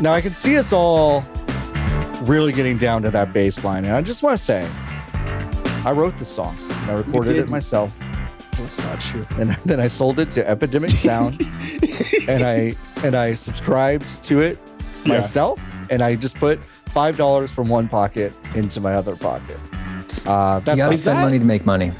Now I can see us all really getting down to that bass line. And I just want to say, I wrote the song. And I recorded it myself. That's not true. And then I sold it to Epidemic Sound. and I subscribed to it myself. And I just put $5 from one pocket into my other pocket. That's you gotta spend money to make money.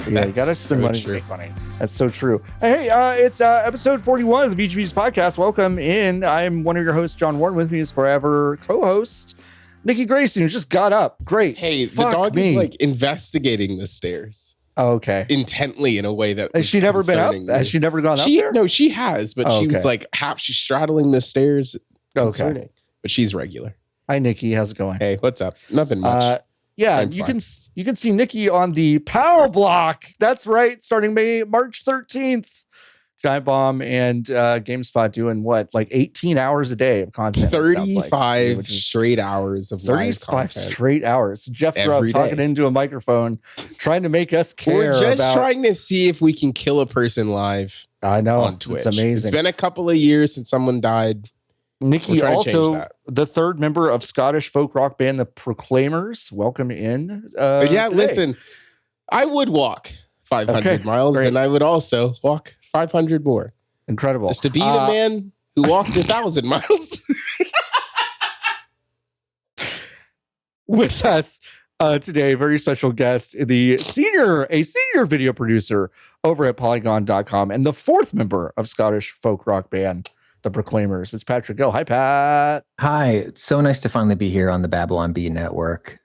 Yeah, you gotta spend money to make money. That's so true. Hey, it's episode 41 of the BGB's podcast. Welcome in. I'm one of your hosts, John Warren. With me is forever co-host Nikki Grayson, who just got up. Great. Hey, the dog is like investigating the stairs. Oh, okay. Intently in a way that has she never been up? Has she never gone up there? No, she has, but she was like she's straddling the stairs. Concerning. Okay. But she's regular. Hi, Nikki. How's it going? Hey, what's up? Nothing much. Yeah, you can see Nikki on the Power Block. That's right, starting March 13th. Giant Bomb and GameSpot doing what, like 18 hours a day of content? 35 straight hours of live content. 35 straight hours. Jeff Grubb talking into a microphone, trying to make us care. We're just trying to see if we can kill a person live. I know, on Twitch. It's amazing. It's been a couple of years since someone died. Nikki, also the third member of Scottish folk rock band The Proclaimers. Welcome in. Today. Listen, I would walk 500 miles, and I would also walk 500 more. Incredible. Just to be the man who walked 1,000 miles. With us today, very special guest, a senior video producer over at Polygon.com and the fourth member of Scottish folk rock band The Proclaimers. It's Patrick Gill. Hi, Pat. Hi. It's so nice to finally be here on the Babylon Bee network.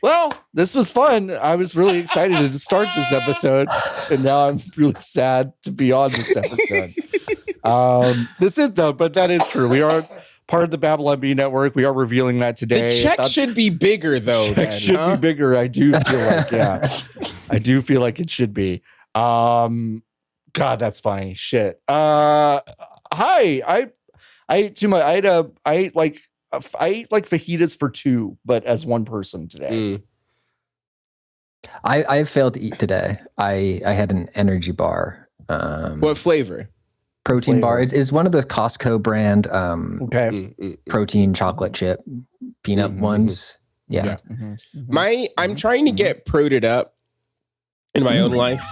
Well, this was fun. I was really excited to start this episode, and now I'm really sad to be on this episode. But that is true. We are part of the Babylon Bee network. We are revealing that today. The check should be bigger, though. Check should be bigger. I do feel like, I do feel like it should be. God, that's funny. Shit. Hi. I ate like fajitas for two, but as one person today. I failed to eat today. I had an energy bar. What flavor? Protein bar. It's one of the Costco brand protein chocolate chip peanut ones. Yeah. I'm trying to get proted up in my own life,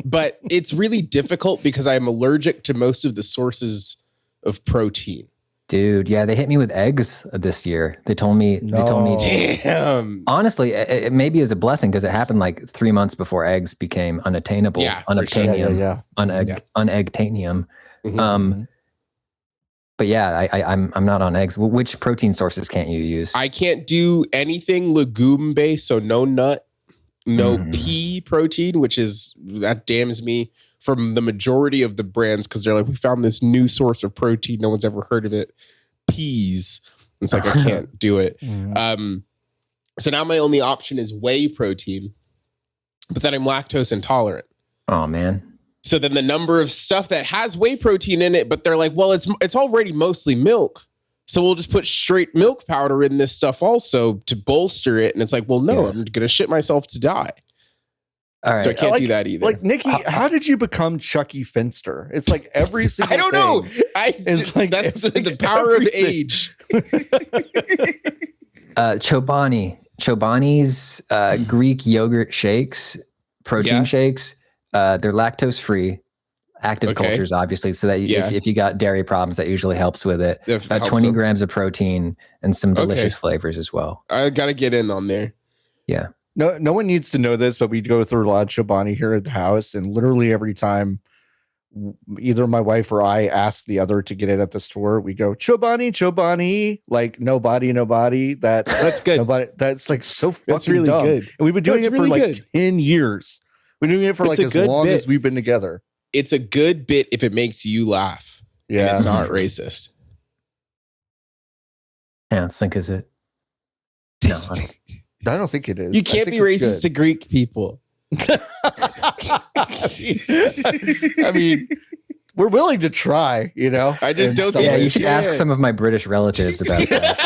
but it's really difficult because I'm allergic to most of the sources of protein. Dude, yeah, they hit me with eggs this year. They told me, damn. Honestly, it maybe is a blessing because it happened like 3 months before eggs became unattainable, unattainium. But yeah, I'm not on eggs. Which protein sources can't you use? I can't do anything legume based, so no nut, no pea protein, that damns me from the majority of the brands because they're like, we found this new source of protein. No one's ever heard of it. Peas. It's like, I can't do it. So now my only option is whey protein, but then I'm lactose intolerant. Oh, man. So then the number of stuff that has whey protein in it, but they're like, well, it's already mostly milk. So we'll just put straight milk powder in this stuff also to bolster it. And it's like, well, no, I'm going to shit myself to die. All right. So I can't do that either. Like, Nikki, how did you become Chucky Finster? It's like every single I don't know. That's the power of age. Chobani's Greek yogurt shakes, protein shakes. They're lactose free. Active cultures, obviously, so that if you got dairy problems, that usually helps with it. 20 grams of protein and some delicious flavors as well. I got to get in on there. Yeah. No one needs to know this, but we go through a lot of Chobani here at the house, and literally every time either my wife or I ask the other to get it at the store, we go Chobani, like nobody. That's good. Nobody, that's like so fucking really dumb. good. And we've been doing it for like 10 years. We're doing it for like as long as we've been together. It's a good bit if it makes you laugh. Yeah, and it's not racist. Yeah, let's think, is it? No, I don't think it is. You can't be racist to Greek people. I mean, we're willing to try, you know. I just don't think you should ask some of my British relatives about that.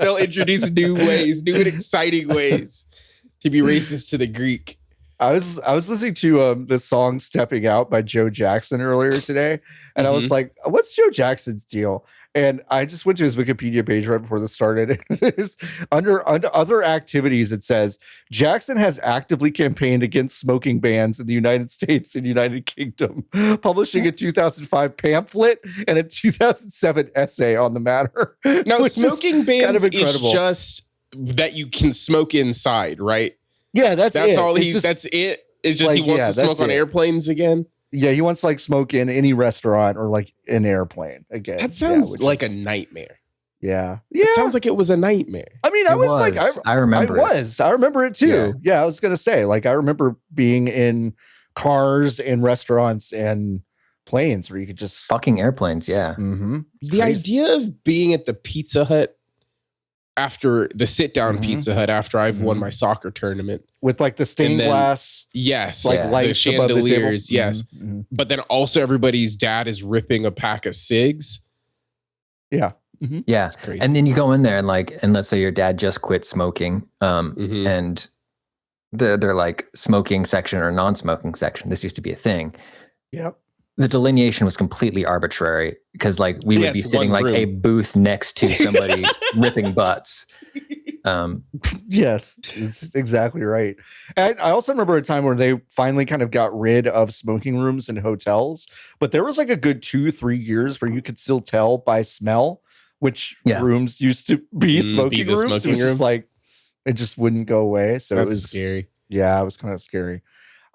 They'll introduce new and exciting ways to be racist to the Greek. I was listening to this song "Stepping Out" by Joe Jackson earlier today, and I was like, "What's Joe Jackson's deal?" And I just went to his Wikipedia page right before this started. under other activities, it says Jackson has actively campaigned against smoking bans in the United States and United Kingdom, publishing a 2005 pamphlet and a 2007 essay on the matter. Now, smoking bans is just that you can smoke inside, right? Yeah, that's it. All that's it. It's just like, he wants to smoke on airplanes again. Yeah, he wants to like smoke in any restaurant or like an airplane again. That sounds like a nightmare. Yeah. It sounds like it was a nightmare. I mean, I remember it too. Yeah, I was gonna say, like, I remember being in cars and restaurants and planes where you could just fucking airplanes. Yeah. Mm-hmm. The idea of being at the Pizza Hut after the sit-down Pizza Hut after I've won my soccer tournament with like the stained glass, like lights the chandeliers, the but then also everybody's dad is ripping a pack of cigs. Yeah, yeah, and then you go in there and let's say your dad just quit smoking, and they're like smoking section or non-smoking section. This used to be a thing. Yep. The delineation was completely arbitrary because like we would be sitting like a booth next to somebody ripping butts. Yes, it's exactly right. And I also remember a time where they finally kind of got rid of smoking rooms in hotels, but there was like a good 2-3 years where you could still tell by smell which rooms used to be smoking rooms. It was just like, it just wouldn't go away. So it was scary. Yeah, it was kind of scary.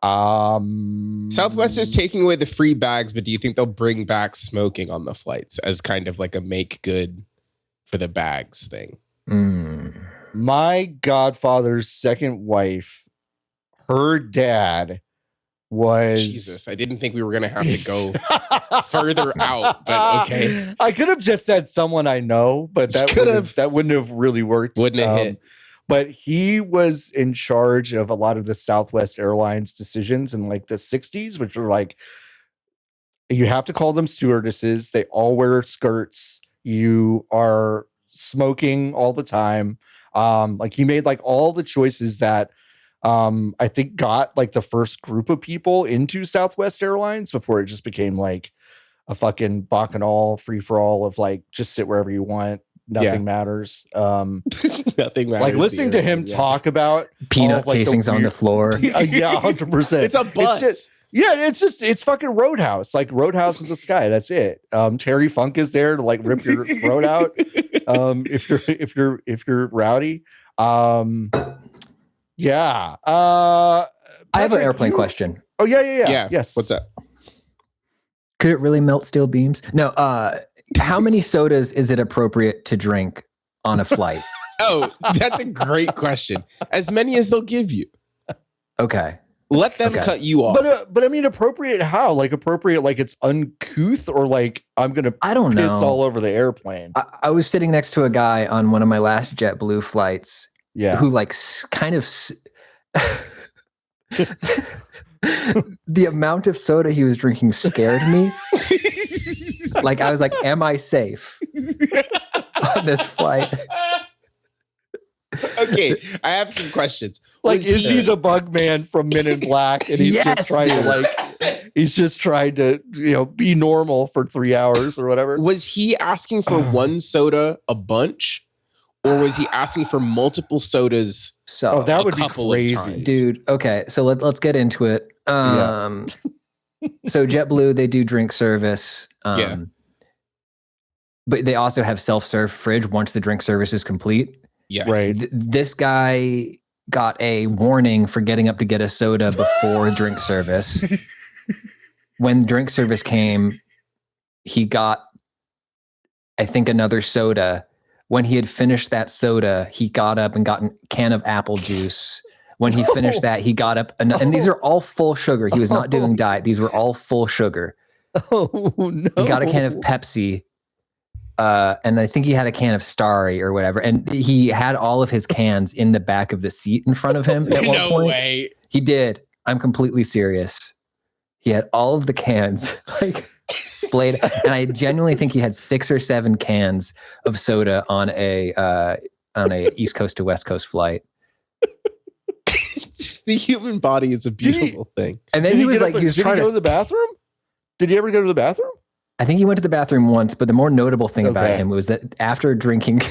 Southwest is taking away the free bags, but do you think they'll bring back smoking on the flights as kind of like a make good for the bags thing? My godfather's second wife, her dad was Jesus. I didn't think we were gonna have to go further out, but okay. I could have just said someone I know, but that wouldn't have really worked. Wouldn't have hit. But he was in charge of a lot of the Southwest Airlines decisions in like the 60s, which were like, you have to call them stewardesses. They all wear skirts. You are smoking all the time. Like he made like all the choices that I think got like the first group of people into Southwest Airlines before it just became like a fucking bacchanal free for all of like, just sit wherever you want. Nothing matters. Nothing matters. Like listening to him talk about peanut casings on the floor. Yeah, 100%. It's a bus. It's fucking Roadhouse, like Roadhouse in the sky. That's it. Terry Funk is there to like rip your throat out. If you're rowdy. Yeah. I have an airplane question. Oh yeah. Yes. What's that? Could it really melt steel beams? No. How many sodas is it appropriate to drink on a flight? Oh, that's a great question. As many as they'll give you. Okay. Let them cut you off. But I mean, appropriate how? Like appropriate, like it's uncouth, or like I don't know, piss all over the airplane. I was sitting next to a guy on one of my last JetBlue flights. Yeah. Who like kind of the amount of soda he was drinking scared me. Like I was like, am I safe on this flight? Okay, I have some questions. Like, is he the bug man from Men in Black? And he's just trying to be normal for 3 hours or whatever. Was he asking for one soda a bunch? Or was he asking for multiple sodas? So that would be crazy, dude. Okay, so let's get into it. So JetBlue, they do drink service. But they also have self-serve fridge once the drink service is complete. Yes. Right. This guy got a warning for getting up to get a soda before drink service. When drink service came, he got, I think, another soda. When he had finished that soda, he got up and got a can of apple juice. When he finished that, he got up, and these are all full sugar. He was not doing diet. These were all full sugar. Oh, no. He got a can of Pepsi, and I think he had a can of Starry or whatever. And he had all of his cans in the back of the seat in front of him at one point. No way. He did. I'm completely serious. He had all of the cans, like, splayed. And I genuinely think he had 6 or 7 cans of soda on a East Coast to West Coast flight. The human body is a beautiful thing. And then he was trying to go to the bathroom. Did he ever go to the bathroom? I think he went to the bathroom once, but the more notable thing about him was that after drinking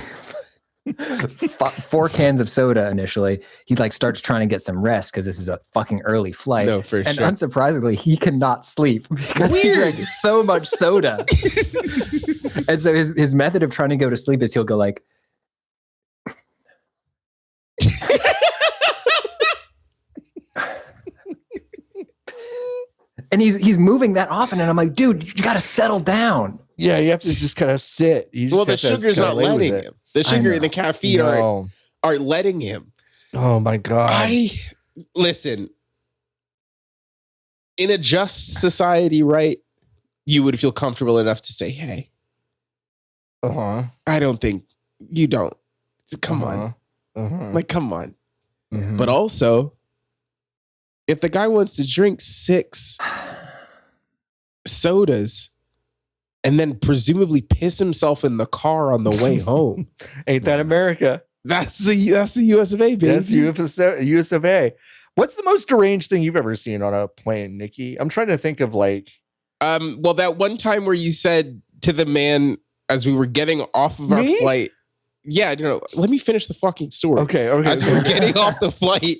4 cans of soda initially, he starts trying to get some rest because this is a fucking early flight. No, for and sure. Unsurprisingly, he cannot sleep because he drank so much soda. And so his method of trying to go to sleep is he'll go like, and he's moving that often, and I'm like, dude, you got to settle down. Yeah, you have to just kind of sit. Well, the sugar's not letting him. The sugar and the caffeine aren't letting him. Oh my God. Listen, in a just society, right? You would feel comfortable enough to say, hey, I don't think you don't. Come on. Like, come on. But also, if the guy wants to drink 6 sodas and then presumably piss himself in the car on the way home, ain't that America? That's the US of A, baby. That's US of A. What's the most deranged thing you've ever seen on a plane, Nikki? I'm trying to think of well, that one time where you said to the man as we were getting off of our flight. Yeah, let me finish the fucking story. Okay. As we were getting off the flight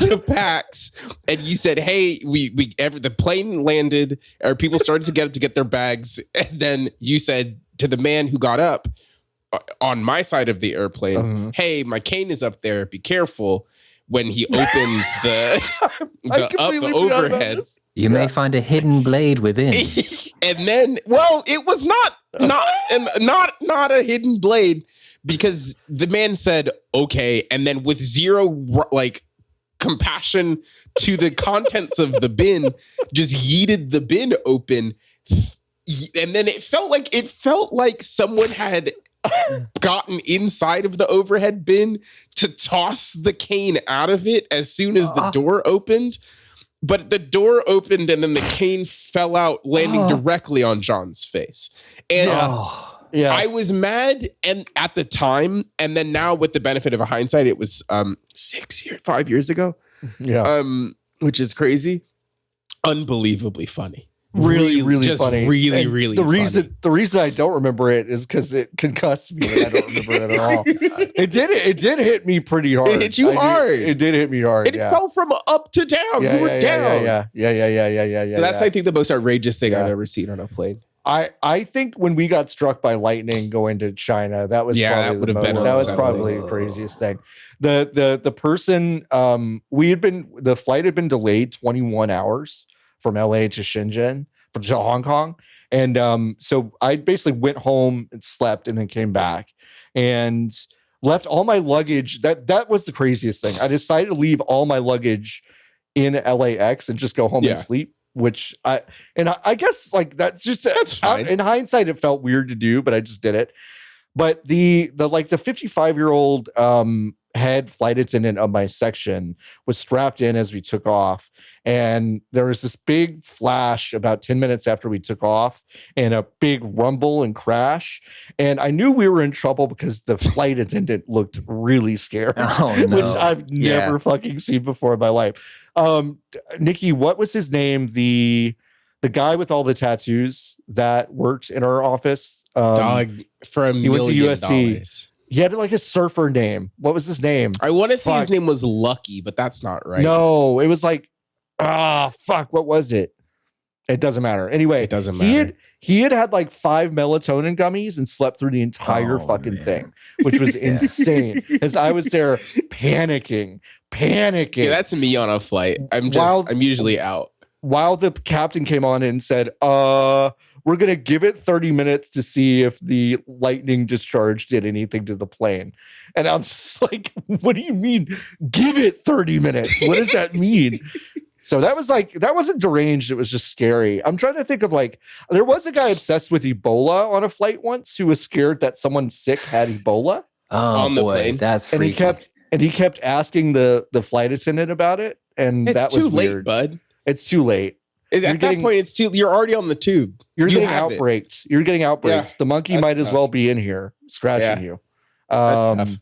to PAX, and you said, "Hey, the plane landed, or people started to get up to get their bags," and then you said to the man who got up on my side of the airplane, "Hey, my cane is up there. Be careful." When he opened the overhead, you may find a hidden blade within. And then, well, it was not a hidden blade. Because the man said, okay, and then with zero compassion to the contents of the bin, just yeeted the bin open. And then it felt like someone had gotten inside of the overhead bin to toss the cane out of it as soon as the door opened. But the door opened and then the cane fell out, landing directly on John's face. And yeah, I was mad at the time, and then now with the benefit of hindsight, it was 5 years ago. Yeah, which is crazy, unbelievable funny, really funny, really. The reason I don't remember it is because it concussed me, and I don't remember it at all. It did hit me pretty hard. It hit you hard. It did hit me hard. It fell from up to down. You were down. Yeah. So that's I think the most outrageous thing I've ever seen on a plane. I think when we got struck by lightning going to China, that was probably the craziest thing. The person the flight had been delayed 21 hours from LA to Shenzhen to Hong Kong, and so I basically went home and slept and then came back and left all my luggage. That was the craziest thing. I decided to leave all my luggage in LAX and just go home and sleep. Which I guess that's fine. In hindsight, it felt weird to do, but I just did it. But the 55-year-old head flight attendant of my section was strapped in as we took off, and there was this big flash about 10 minutes after we took off, and a big rumble and crash. And I knew we were in trouble because the flight attendant looked really scared, which I've never fucking seen before in my life. Nikki, what was his name? The guy with all the tattoos that worked in our office. Dog from he went to USC. He had a surfer name. What was his name? I want to say his name was Lucky, but that's not right. No, it was what was it? It doesn't matter. Anyway, it doesn't matter. He had 5 melatonin gummies and slept through the entire thing, which was insane. As I was there panicking. Yeah, that's me on a flight. I'm usually out. While the captain came on and said, we're going to give it 30 minutes to see if the lightning discharge did anything to the plane. And I'm just like, what do you mean? Give it 30 minutes. What does that mean? So that was that wasn't deranged. It was just scary. I'm trying to think of there was a guy obsessed with Ebola on a flight once who was scared that someone sick had Ebola. On the plane. That's freaky. And he kept asking the flight attendant about it. And that was too late, weird. Bud. It's too late. At that point, you're already on the tube. You're getting outbreaks. You're getting outbreaks. The monkey might as well be in here scratching you. That's tough.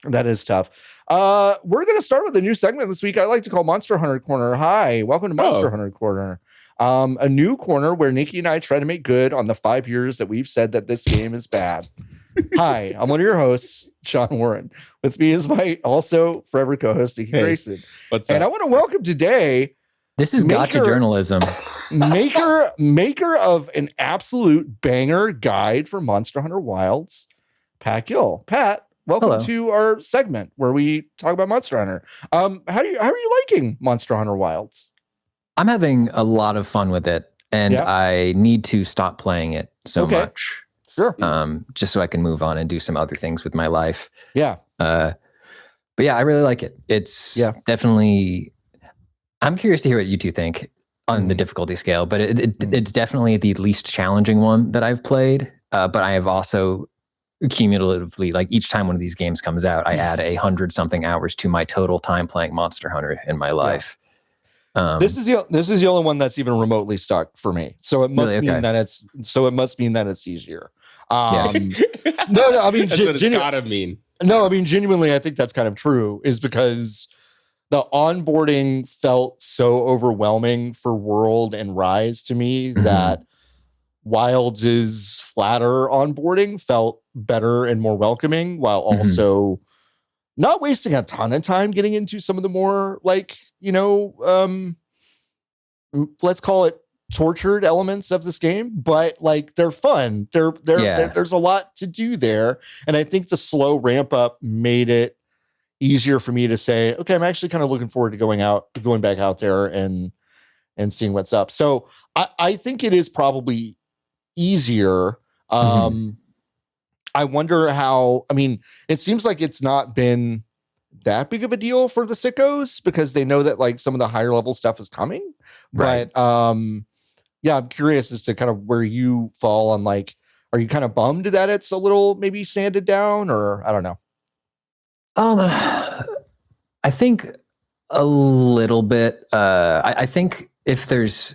That is tough. We're going to start with a new segment this week I like to call Monster Hunter Corner. Hi, welcome to Monster Hunter Corner. A new corner where Niki and I try to make good on the 5 years that we've said that this game is bad. Hi, I'm one of your hosts, John Warren. With me is my also forever co-host, Niki Grayson. What's up? And I want to welcome today. This is gotcha journalism. Maker of an absolute banger guide for Monster Hunter Wilds, Pat Gill. Pat, welcome to our segment where we talk about Monster Hunter. How are you liking Monster Hunter Wilds? I'm having a lot of fun with it, and I need to stop playing it so much. Sure. Just so I can move on and do some other things with my life. Yeah. But yeah, I really like it. It's definitely. I'm curious to hear what you two think on the difficulty scale, but it's definitely the least challenging one that I've played. But I have also cumulatively, like each time one of these games comes out, I add 100-something hours to my total time playing Monster Hunter in my life. This is the only one that's even remotely stuck for me. So it must mean that it's easier. No, I mean, that's what it's gotta mean. No, I mean, genuinely, I think that's kind of true, is because the onboarding felt so overwhelming for World and Rise to me that Wilds' flatter onboarding felt better and more welcoming, while also not wasting a ton of time getting into some of the more, like, let's call it tortured elements of this game, but like they're fun. There's a lot to do there, and I think the slow ramp up made it easier for me to say, okay, I'm actually kind of looking forward to going back out there and seeing what's up. So I think it is probably easier. I wonder how. I mean, it seems like it's not been that big of a deal for the sickos because they know that like some of the higher level stuff is coming. Right. But yeah, I'm curious as to kind of where you fall on, like, are you kind of bummed that it's a little maybe sanded down, or I don't know? I think a little bit. I think if there's,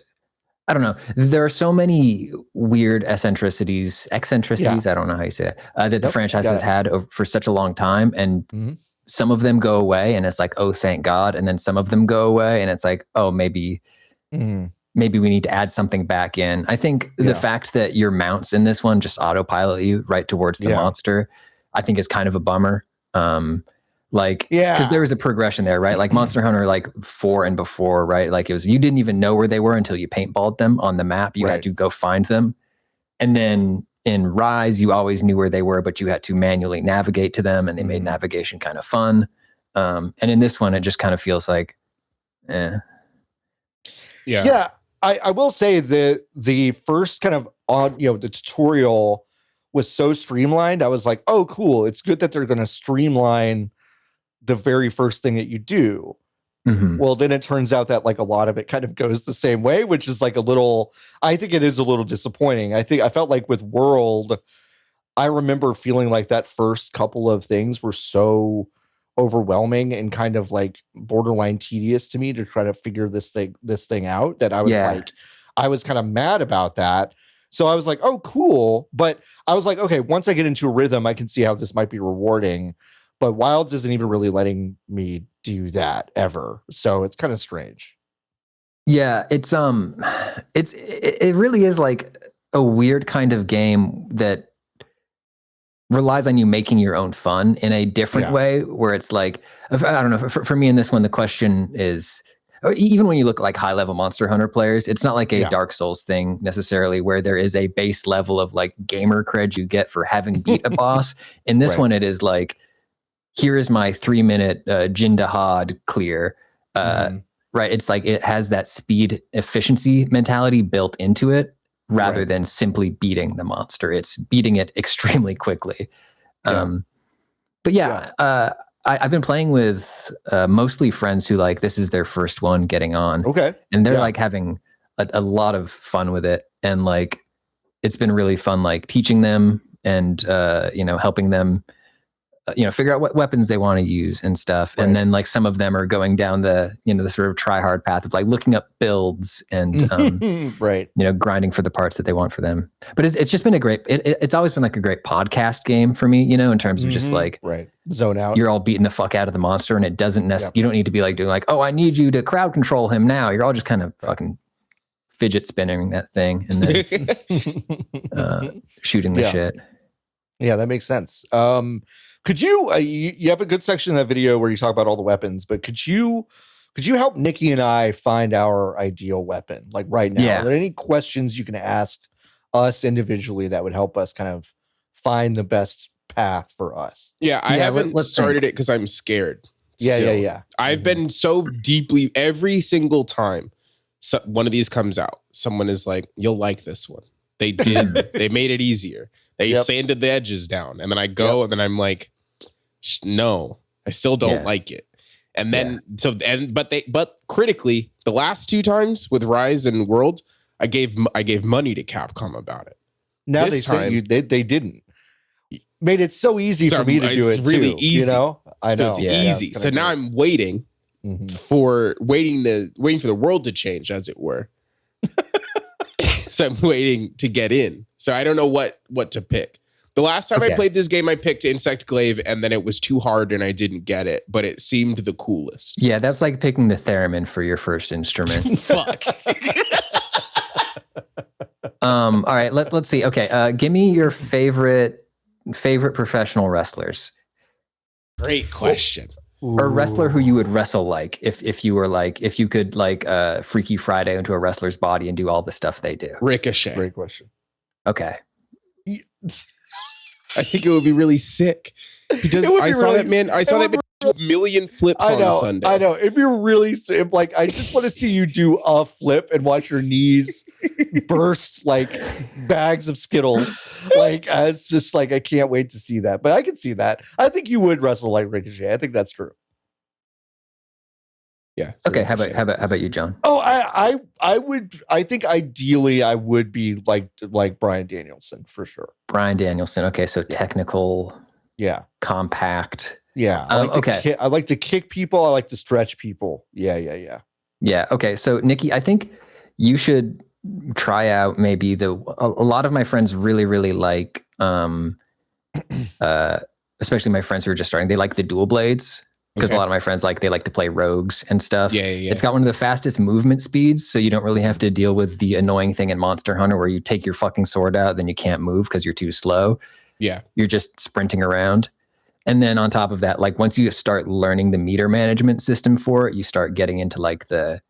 I don't know, there are so many weird eccentricities. I don't know how you say it, that the franchise has had for such a long time. And some of them go away and it's like, oh, thank God. And then some of them go away and it's like, oh, maybe we need to add something back in. I think the fact that your mounts in this one just autopilot you right towards the monster, I think is kind of a bummer. Because there was a progression there, right? Like Monster Hunter, like 4 and before, right? Like it was, you didn't even know where they were until you paintballed them on the map. You had to go find them. And then in Rise, you always knew where they were, but you had to manually navigate to them, and they made navigation kind of fun. And in this one, it just kind of feels like, Yeah. I will say that the first kind of the tutorial was so streamlined. I was like, oh, cool. It's good that they're going to streamline the very first thing that you do. Well, then it turns out that like a lot of it kind of goes the same way, which is like I think it is a little disappointing. I felt like with World, I remember feeling like that first couple of things were so overwhelming and kind of like borderline tedious to me to try to figure this thing out, that I was like, I was kind of mad about that. So I was like, oh, cool. But I was like, okay, once I get into a rhythm, I can see how this might be rewarding. But Wilds isn't even really letting me do that ever. So it's kind of strange. Yeah, it really is like a weird kind of game that relies on you making your own fun in a different way, where it's like, I don't know, for me in this one, the question is, even when you look at like high level Monster Hunter players, it's not like a Dark Souls thing necessarily, where there is a base level of like gamer cred you get for having beat a boss. In this one, it is like, here is my 3-minute Jindahad clear. Right. It's like it has that speed efficiency mentality built into it, rather than simply beating the monster. It's beating it extremely quickly. But I've been playing with mostly friends who like, this is their first one getting on. Okay. And they're like having a lot of fun with it. And like, it's been really fun, like teaching them and, helping them figure out what weapons they want to use and stuff. Right. And then like some of them are going down the sort of try hard path of like looking up builds and, right. Grinding for the parts that they want for them. But it's just been it's always been like a great podcast game for me, in terms of just like, right. Zone out. You're all beating the fuck out of the monster and it doesn't you don't need to be like doing like, oh, I need you to crowd control him now. You're all just kind of fucking fidget spinning that thing and then shooting the shit. Yeah, that makes sense. Could you you have a good section in that video where you talk about all the weapons, but could you help Niki and I find our ideal weapon like right now? Yeah. Are there any questions you can ask us individually that would help us kind of find the best path for us? Yeah, I haven't started it because I'm scared. Yeah. I've been so deeply every single time one of these comes out, someone is like, "You'll like this one." They did. They made it easier. They sanded the edges down, and then I go, and then I'm like, "No, I still don't like it." And then but critically, the last 2 times with Rise and World, I gave money to Capcom about it. Now this time they didn't. Made it so easy for me to do it really too. Easy. I know. So it's easy. So now I'm waiting for the world to change, as it were. So I'm waiting to get in. So I don't know what to pick. The last time I played this game, I picked Insect Glaive, and then it was too hard and I didn't get it, but it seemed the coolest. Yeah, that's like picking the theremin for your first instrument. Fuck. All right, let's see. Okay, give me your favorite professional wrestlers. Great question. Or a wrestler who you would wrestle like if you could like Freaky Friday into a wrestler's body and do all the stuff they do. Ricochet. Great question. Okay. I think it would be really sick. Because I saw that man do a million flips on Sunday. I know. It'd be really like I just want to see you do a flip and watch your knees burst like bags of Skittles. Like it's just like I can't wait to see that. But I can see that. I think you would wrestle like Ricochet. I think that's true. Yeah. Okay. How about you, John? Oh, I would. I think ideally I would be like Bryan Danielson for sure. Bryan Danielson. Okay, so technical. Yeah. Compact. Yeah. I like to kick people. I like to stretch people. Yeah. Yeah. Okay. So Niki, I think you should try out maybe a lot of my friends really, really like, especially my friends who are just starting, they like the dual blades. Because a lot of my friends they like to play rogues and stuff. Yeah. It's got one of the fastest movement speeds, so you don't really have to deal with the annoying thing in Monster Hunter where you take your fucking sword out, then you can't move because you're too slow. Yeah. You're just sprinting around. And then on top of that, like once you start learning the meter management system for it, you start getting into like the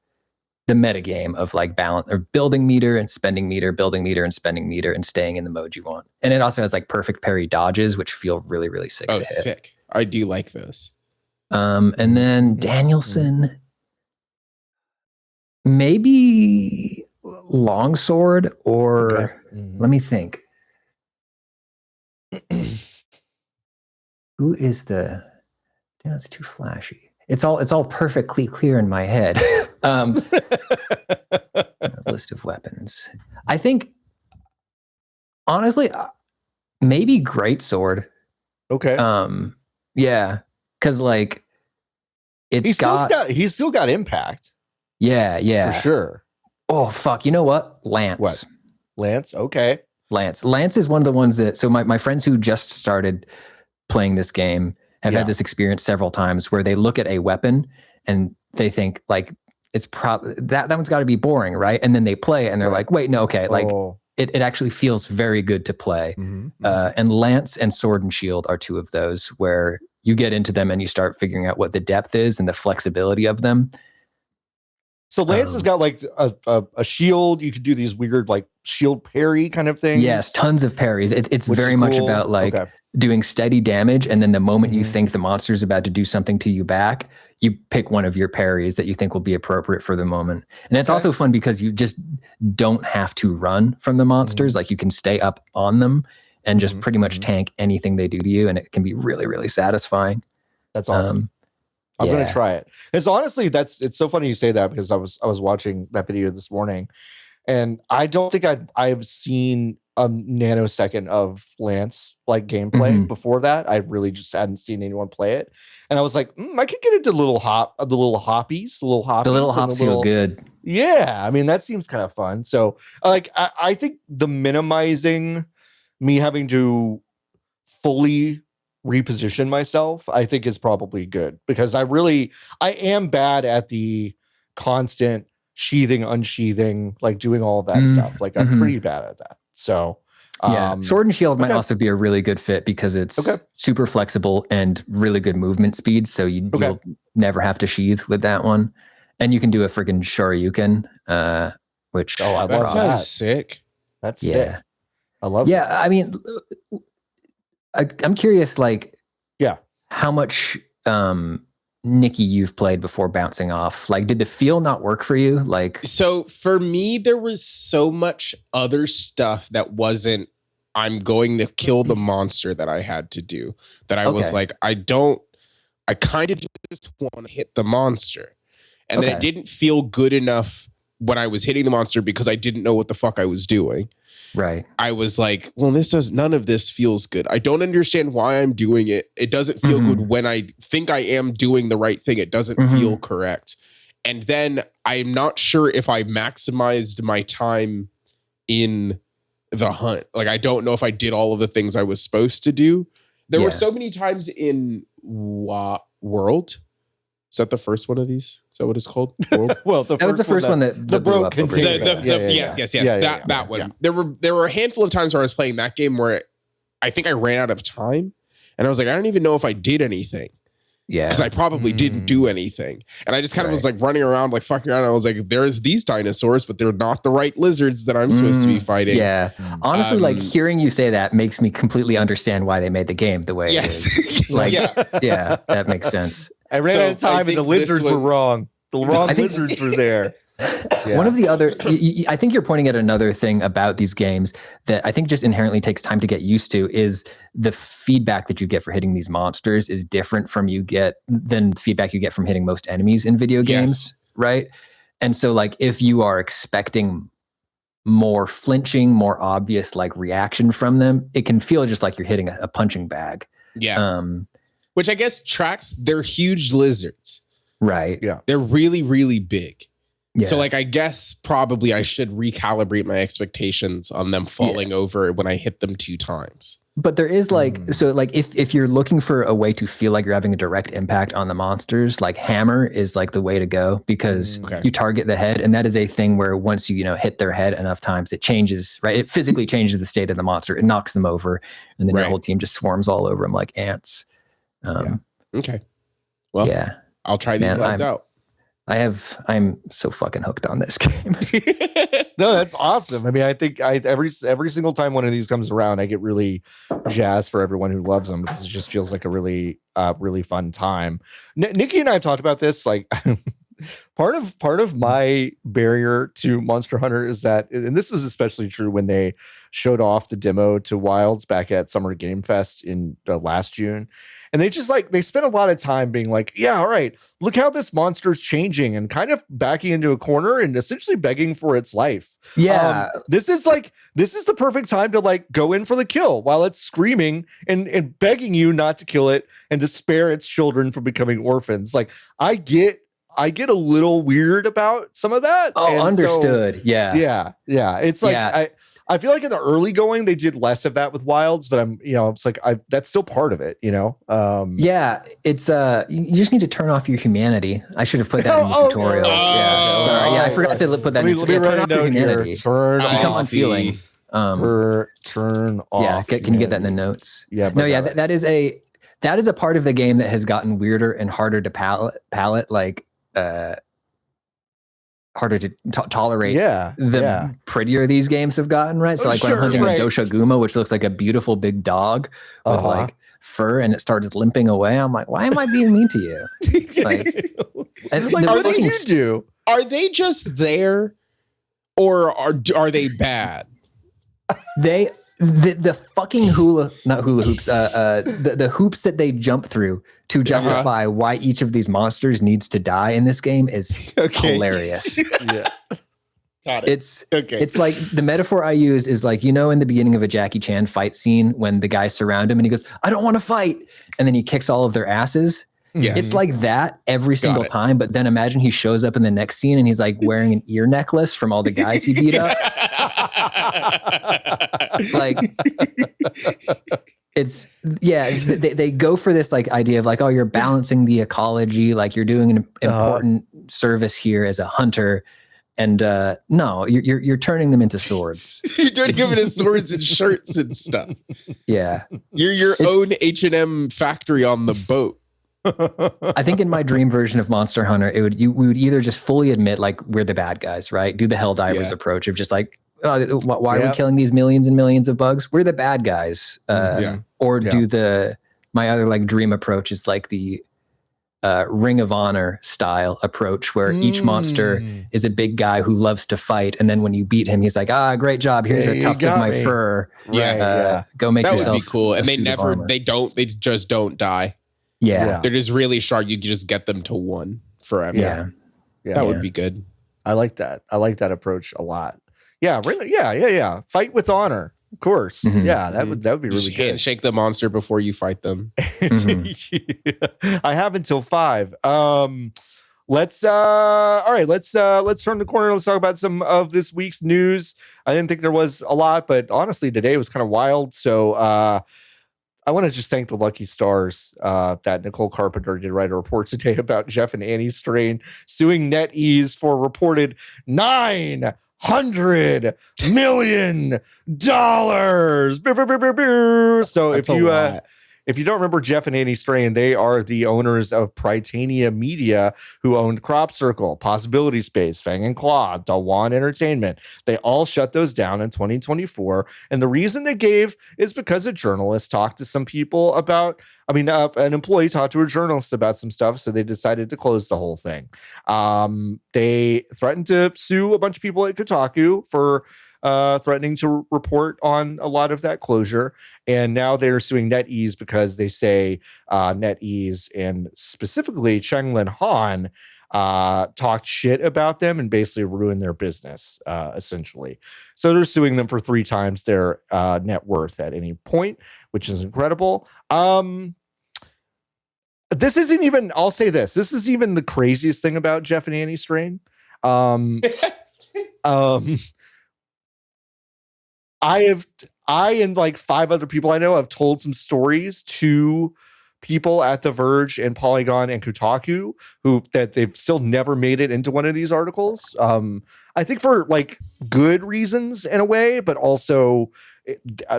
meta game of like balance or building meter and spending meter, building meter and spending meter and staying in the mode you want. And it also has like perfect parry dodges, which feel really, really sick to hit. Sick. I do like those. And then Danielson, maybe longsword or let me think. Who is it's too flashy. It's all perfectly clear in my head. List of weapons. I think honestly, maybe greatsword. Okay. Yeah. Cause like he's still got impact. Yeah. For sure. Oh fuck. You know what? Lance. What? Lance? Okay. Lance is one of the ones that so my friends who just started playing this game have had this experience several times where they look at a weapon and they think like it's probably that one's gotta be boring, right? And then they play and they're like, wait, no, okay. Like it actually feels very good to play. And Lance and Sword and Shield are two of those where you get into them and you start figuring out what the depth is and the flexibility of them. So Lance has got like a shield. You could do these weird like shield parry kind of things. Yes, tons of parries. It's very much about like doing steady damage. And then the moment you think the monster's about to do something to you back, you pick one of your parries that you think will be appropriate for the moment. And it's also fun because you just don't have to run from the monsters. Like you can stay up on them and just pretty much tank anything they do to you. And it can be really, really satisfying. That's awesome. I'm going to try it. It's honestly, it's so funny you say that because I was watching that video this morning and I don't think I've seen a nanosecond of Lance like gameplay before that. I really just hadn't seen anyone play it, and I was like, I could get into the little hoppies. The little hops feel good. Yeah, I mean that seems kind of fun. So like I think the minimizing me having to fully reposition myself, I think is probably good, because I am bad at the constant sheathing, unsheathing, like doing all of that stuff. Like I'm pretty bad at that. So Sword and Shield might also be a really good fit because it's super flexible and really good movement speed. So you'll never have to sheathe with that one. And you can do a freaking Shoryuken, which I love that. That's sick. That's sick. I love that. I mean, I'm curious, like, how much Niki you've played before bouncing off. Like, did the feel not work for you? Like, so for me, there was so much other stuff that wasn't, I'm going to kill the monster that I had to do, that I was like, I kind of just want to hit the monster. And then it didn't feel good enough when I was hitting the monster because I didn't know what the fuck I was doing. Right. I was like, well, none of this feels good. I don't understand why I'm doing it. It doesn't feel good when I think I am doing the right thing. It doesn't feel correct. And then I'm not sure if I maximized my time in the hunt. Like, I don't know if I did all of the things I was supposed to do. There were so many times in World. Is that the first one of these? Is that what it's called? Well, that was the first one that the broke container. Yes. That one. Yeah. There were a handful of times where I was playing that game where I think I ran out of time, and I was like, I don't even know if I did anything. Yeah, because I probably didn't do anything, and I just kind of was like running around, like fucking around. I was like, there's these dinosaurs, but they're not the right lizards that I'm supposed to be fighting. Yeah, honestly, like hearing you say that makes me completely understand why they made the game the way it is. Like, yeah, that makes sense. I ran out of time and the lizards were wrong. The wrong lizards were there. One of the other, I think you're pointing at another thing about these games that I think just inherently takes time to get used to, is the feedback that you get for hitting these monsters is different than feedback you get from hitting most enemies in video games, right? And so like if you are expecting more flinching, more obvious like reaction from them, it can feel just like you're hitting a punching bag. Yeah. Which I guess tracks, they're huge lizards. Right. Yeah. They're really, really big. Yeah. So like, I guess probably I should recalibrate my expectations on them falling over when I hit them 2 times. But there is like, so like if you're looking for a way to feel like you're having a direct impact on the monsters, like hammer is like the way to go, because you target the head, and that is a thing where once you hit their head enough times, it changes, right? It physically changes the state of the monster. It knocks them over, and then your whole team just swarms all over them like ants. Okay. Well, I'll try these lads out. I'm so fucking hooked on this game. No, that's awesome. I mean, I think every single time one of these comes around, I get really jazzed for everyone who loves them, because it just feels like a really really fun time. Niki and I have talked about this. Like, part of my barrier to Monster Hunter is that, and this was especially true when they showed off the demo to Wilds back at Summer Game Fest in last June. And they just they spent a lot of time being like, yeah, all right, look how this monster's changing, and kind of backing into a corner and essentially begging for its life. Yeah. This is the perfect time to go in for the kill while it's screaming and begging you not to kill it and to spare its children from becoming orphans. Like, I get a little weird about some of that. Oh, understood. So, yeah. It's like, I feel like in the early going, they did less of that with Wilds, but it's like, that's still part of it, it's you just need to turn off your humanity. I should have put that in the tutorial. Sorry. I forgot to put that in. Turn off your humanity. Become unfeeling. Turn off. Yeah. Can you get that in the notes? Yeah. That is a part of the game that has gotten weirder and harder to palate, like, harder to tolerate the prettier these games have gotten, right? So when I'm hunting a Doshaguma, which looks like a beautiful big dog with like fur, and it starts limping away, I'm like, why am I being mean to you? What did you do? Are they just there, or are they bad? The fucking not hula hoops, the hoops that they jump through to justify why each of these monsters needs to die in this game is hilarious. Got it. It's like the metaphor I use is like, in the beginning of a Jackie Chan fight scene when the guys surround him and he goes, I don't want to fight. And then he kicks all of their asses. Yeah. It's like that every single time. But then imagine he shows up in the next scene and he's like wearing an ear necklace from all the guys he beat up. Like, they go for this like idea of like, oh, you're balancing the ecology. Like you're doing an important service here as a hunter. And no, you're turning them into swords. You're turning them into swords and shirts and stuff. Yeah, you're your own H&M factory on the boat. I think in my dream version of Monster Hunter, we would either just fully admit like we're the bad guys, right? Do the Helldivers approach of just like, why are we killing these millions and millions of bugs? We're the bad guys. Or do my other like dream approach is like the Ring of Honor style approach where each monster is a big guy who loves to fight. And then when you beat him, he's like, great job. Here's a tuft of my fur. Go make yourself. That would be cool. And they just don't die. Yeah. They're just really sharp. You can just get them to one forever. Yeah. That would be good. I like that. I like that approach a lot. Yeah. Really. Yeah. Fight with honor. Of course. Mm-hmm. Yeah, that would be really good. Handshake the monster before you fight them. I have until 5. Let's turn the corner. Let's talk about some of this week's news. I didn't think there was a lot, but honestly, today was kind of wild. So I want to just thank the lucky stars that Nicole Carpenter did write a report today about Jeff and Annie's strain suing NetEase for reported $900 million. So if you don't remember Jeff and Annie Strain, they are the owners of Prytania Media, who owned Crop Circle, Possibility Space, Fang and Claw, Dawan Entertainment. They all shut those down in 2024. And the reason they gave is because a journalist talked to some people about, an employee talked to a journalist about some stuff, so they decided to close the whole thing. They threatened to sue a bunch of people at Kotaku for threatening to report on a lot of that closure. And now they're suing NetEase because they say NetEase and specifically Chenglin Han talked shit about them and basically ruined their business, essentially. So they're suing them for 3 times their net worth at any point, which is incredible. This isn't even, I'll say this isn't even the craziest thing about Jeff and Annie Strain. I and like 5 other people I know have told some stories to people at The Verge and Polygon and Kotaku that they've still never made it into one of these articles. I think for like good reasons in a way, but also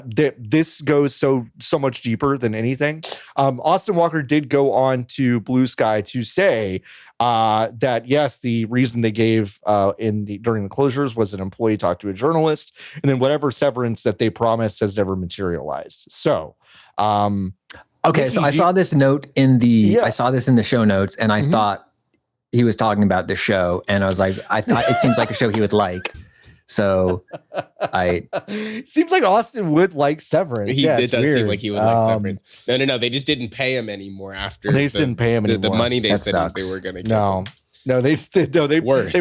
this goes so much deeper than anything. Austin Walker did go on to Blue Sky to say that yes, the reason they gave during the closures was an employee talked to a journalist, and then whatever severance that they promised has never materialized. So, okay, so I saw this note I saw this in the show notes, and I thought he was talking about the show, and I was like, I thought it seems like a show he would like. So seems like Austin would like Severance. It does seem like he would like Severance. No. They just didn't pay him anymore after didn't pay him anymore. The money they said they were going to give him. No, they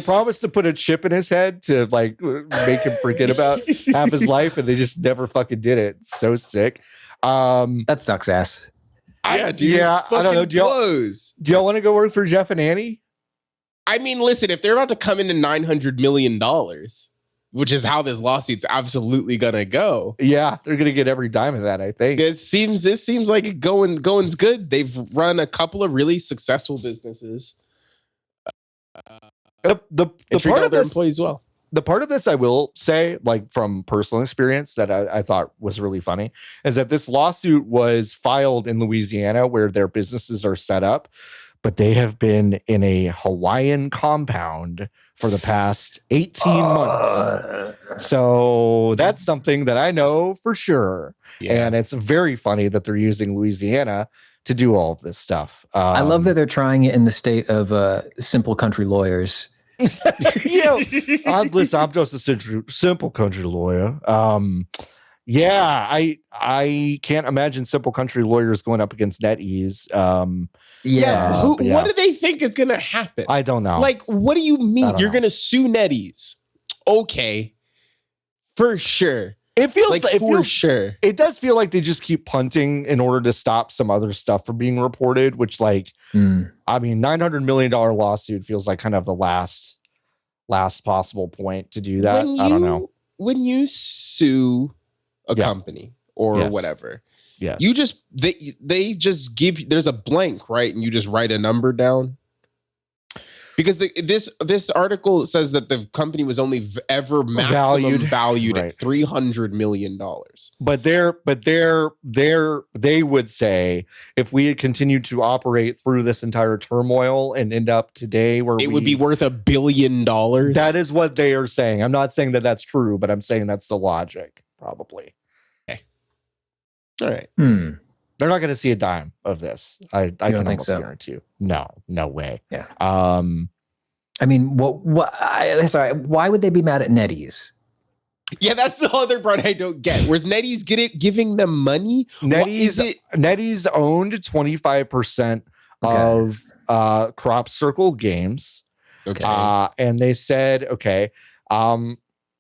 promised to put a chip in his head to like make him forget about half his life, and they just never fucking did it. It's so sick. That sucks ass. I don't know. Do y'all want to go work for Jeff and Annie? I mean, listen, if they're about to come into $900 million, which is how this lawsuit's absolutely gonna go. Yeah, they're gonna get every dime of that, I think. It seems like going's good. They've run a couple of really successful businesses. The part of their this employees well. The part of this I will say, like from personal experience, that I thought was really funny is that this lawsuit was filed in Louisiana, where their businesses are set up, but they have been in a Hawaiian compound for the past 18 months. So that's something that I know for sure. Yeah. And it's very funny that they're using Louisiana to do all of this stuff. I love that they're trying it in the state of simple country lawyers. I'm just a simple country lawyer. I can't imagine simple country lawyers going up against NetEase. What do they think is going to happen? I don't know. Like, what do you mean you're going to sue NetEase okay, for sure. It feels like it for feels, sure. It does feel like they just keep punting in order to stop some other stuff from being reported, which I mean, $900 million lawsuit feels like kind of the last possible point to do that. I don't know. When you sue a company or whatever, you just they just give, there's a blank, right? And you just write a number down. Because this article says that the company was only ever maximum valued at $300 million. But they would say, if we had continued to operate through this entire turmoil and end up today where it would be worth $1 billion. That is what they are saying. I'm not saying that that's true, but I'm saying that's the logic, probably. Okay. All right. They're not going to see a dime of this. I can almost guarantee you. No way. Yeah. I mean, sorry, why would they be mad at NetEase? Yeah, that's the other part I don't get. Was NetEase giving them money? NetEase owned 25% of Crop Circle Games. Okay. And they said, okay.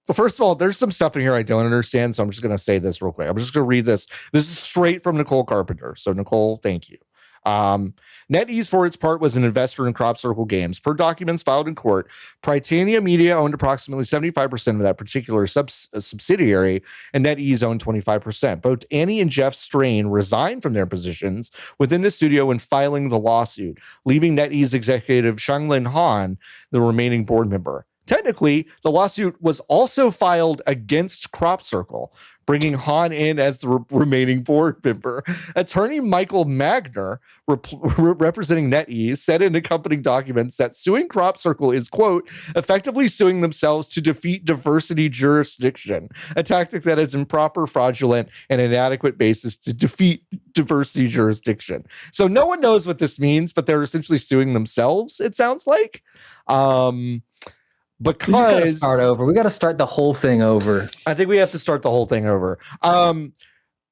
Well, first of all, there's some stuff in here I don't understand, so I'm just going to say this real quick. I'm just going to read this. This is straight from Nicole Carpenter. So, Nicole, thank you. NetEase, for its part, was an investor in Crop Circle Games. Per documents filed in court, Prytania Media owned approximately 75% of that particular subsidiary, and NetEase owned 25%. Both Annie and Jeff Strain resigned from their positions within the studio when filing the lawsuit, leaving NetEase executive Shanglin Han the remaining board member. Technically, the lawsuit was also filed against Crop Circle, bringing Han in as the remaining board member. Attorney Michael Magner, representing NetEase, said in accompanying documents that suing Crop Circle is, quote, effectively suing themselves to defeat diversity jurisdiction, a tactic that is improper, fraudulent, and inadequate basis to defeat diversity jurisdiction. So no one knows what this means, but they're essentially suing themselves, it sounds like. Because we got to start over. We got to start the whole thing over. I think we have to start the whole thing over.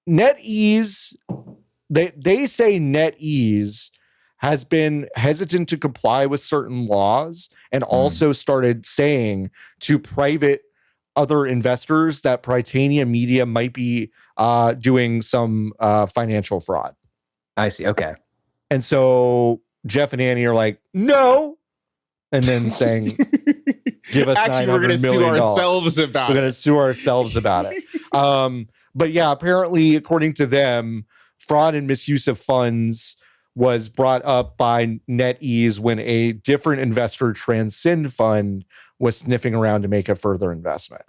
NetEase, they say NetEase has been hesitant to comply with certain laws and also started saying to private other investors that Prytania Media might be doing some financial fraud. I see. Okay. And so Jeff and Annie are like, no. And then saying, give us $900 million. We're going to sue ourselves about it. We're going to sue ourselves about it. But yeah, apparently, according to them, fraud and misuse of funds was brought up by NetEase when a different investor, Transcend Fund, was sniffing around to make a further investment.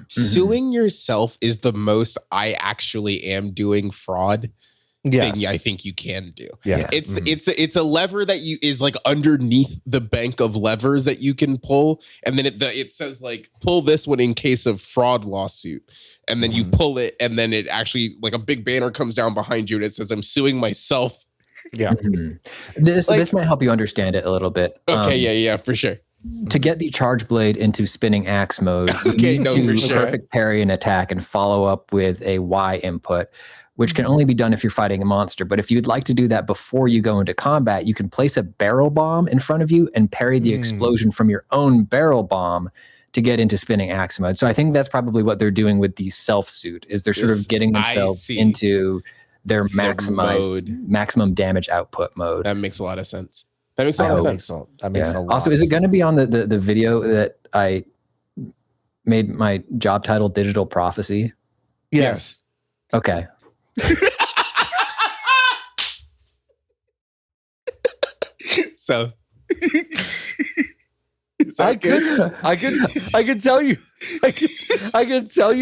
Suing yourself is the most I actually am doing fraud thing I think you can do. Yeah, it's a lever that is like underneath the bank of levers that you can pull, and then it says like pull this one in case of fraud lawsuit, and then you pull it, and then it actually like a big banner comes down behind you and it says I'm suing myself. Yeah, this might help you understand it a little bit. Okay, yeah, for sure. To get the charge blade into spinning axe mode, you need to perfect parry an attack and follow up with a Y input, which can only be done if you're fighting a monster. But if you'd like to do that before you go into combat, you can place a barrel bomb in front of you and parry the explosion from your own barrel bomb to get into spinning axe mode. So I think that's probably what they're doing with the self-suit, is they're sort of getting themselves into their maximum damage output mode. That makes a lot of sense. That makes a lot of sense. That makes a lot also, is it going to be on the video that I made my job title Digital Prophecy? Yes. Okay. So I could tell you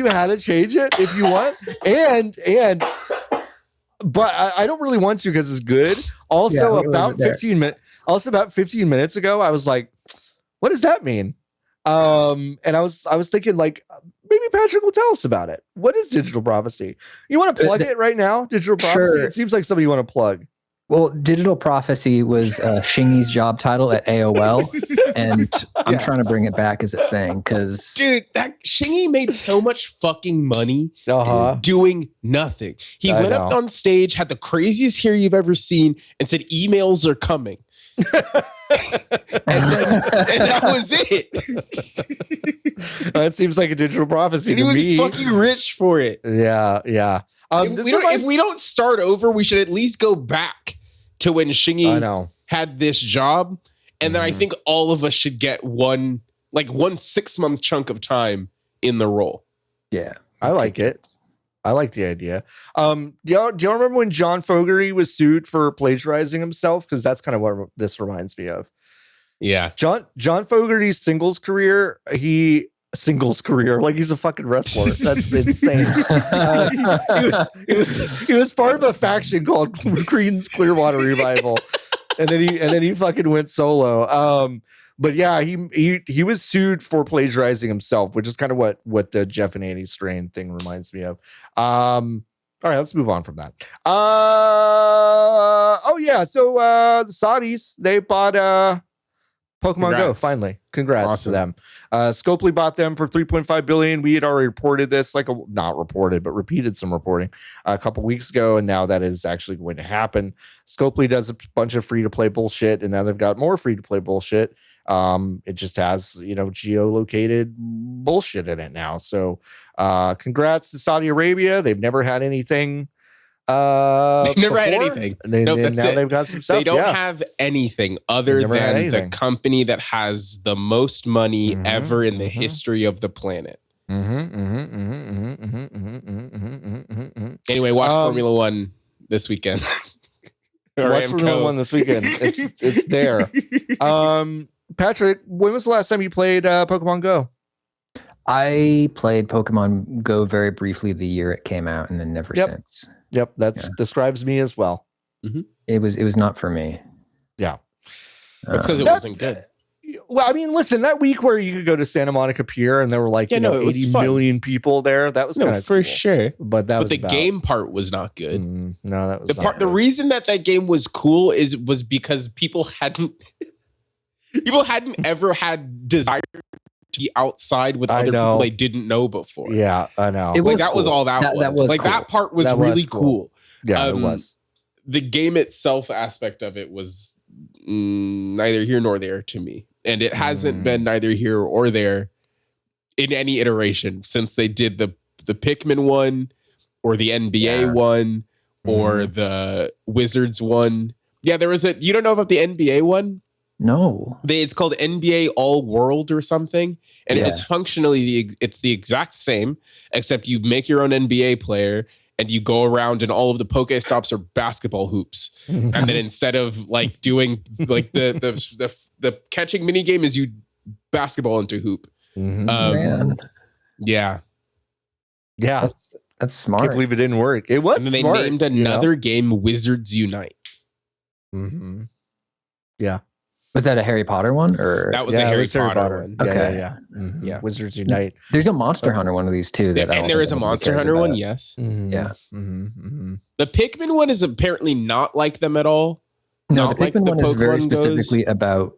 how to change it if you want, but I don't really want to because it's good. Also, about 15 minutes ago, I was like, "What does that mean?" And I was thinking like, maybe Patrick will tell us about it. What is Digital Prophecy? You want to plug it right now? Digital Prophecy. Sure. It seems like something you want to plug. Well, Digital Prophecy was Shingy's job title at AOL, and I'm trying to bring it back as a thing because, dude, that Shingy made so much fucking money doing nothing. He went up on stage, had the craziest hair you've ever seen, and said, "Emails are coming." and that was it. That seems like a digital prophecy and to he me. was fucking rich for it. Yeah. If we don't start over, we should at least go back to when Shingy had this job. And then I think all of us should get one 6-month chunk of time in the role. Yeah. I like it. I like the idea. Do y'all remember when John Fogerty was sued for plagiarizing himself? Because that's kind of what this reminds me of. Yeah. John Fogerty's singles career, like he's a fucking wrestler. That's insane. He was part of a faction called Creedence Clearwater Revival. And then he fucking went solo. But yeah, he was sued for plagiarizing himself, which is kind of what the Jeff and Andy strain thing reminds me of. All right, let's move on from that. So the Saudis, they bought Pokemon Go, finally. Congrats to them. Scopely bought them for $3.5 billion. We had already reported this, not reported, but repeated some reporting a couple weeks ago, and now that is actually going to happen. Scopely does a bunch of free-to-play bullshit, and now they've got more free-to-play bullshit. It just has, geolocated bullshit in it now. So congrats to Saudi Arabia. They've never had anything. They've never had anything. Now they've got some stuff. They don't have anything other than the company that has the most money ever in the history of the planet. Anyway, watch Formula One this weekend. Watch Formula One this weekend. It's there. Patrick, when was the last time you played Pokemon Go? I played Pokemon Go very briefly the year it came out, and then never since. Yep, describes me as well. It was not for me. Yeah, that's because it wasn't good. Well, I mean, listen, that week where you could go to Santa Monica Pier and there were 80 million people there, that was kind of for cool. Sure. But the game part was not good. No, that was the reason that game was cool was because people hadn't ever had desire to be outside with other people they didn't know before. Yeah, I know. That was all that was. That was cool. That part was really cool. Yeah, it was. The game itself aspect of it was neither here nor there to me. And it hasn't been neither here or there in any iteration since they did the Pikmin one or the NBA one or the Wizards one. Yeah, there was you don't know about the NBA one? No. It's called NBA All World or something. And it is functionally it's the exact same, except you make your own NBA player and you go around and all of the Pokestops are basketball hoops. And then instead of doing the catching mini game is you basketball into hoop. Man. Yeah. Yeah. That's smart. I can't believe it didn't work. It was and then smart, they named another game Wizards Unite. Yeah. Was that a Harry Potter one or that was a Harry Potter one? Okay. Yeah. Wizards Unite. There's a Monster Hunter one of these too. And there is a Monster Hunter one, yes. Yeah. The Pikmin one is apparently not like them at all. No, the Pikmin one is very specifically about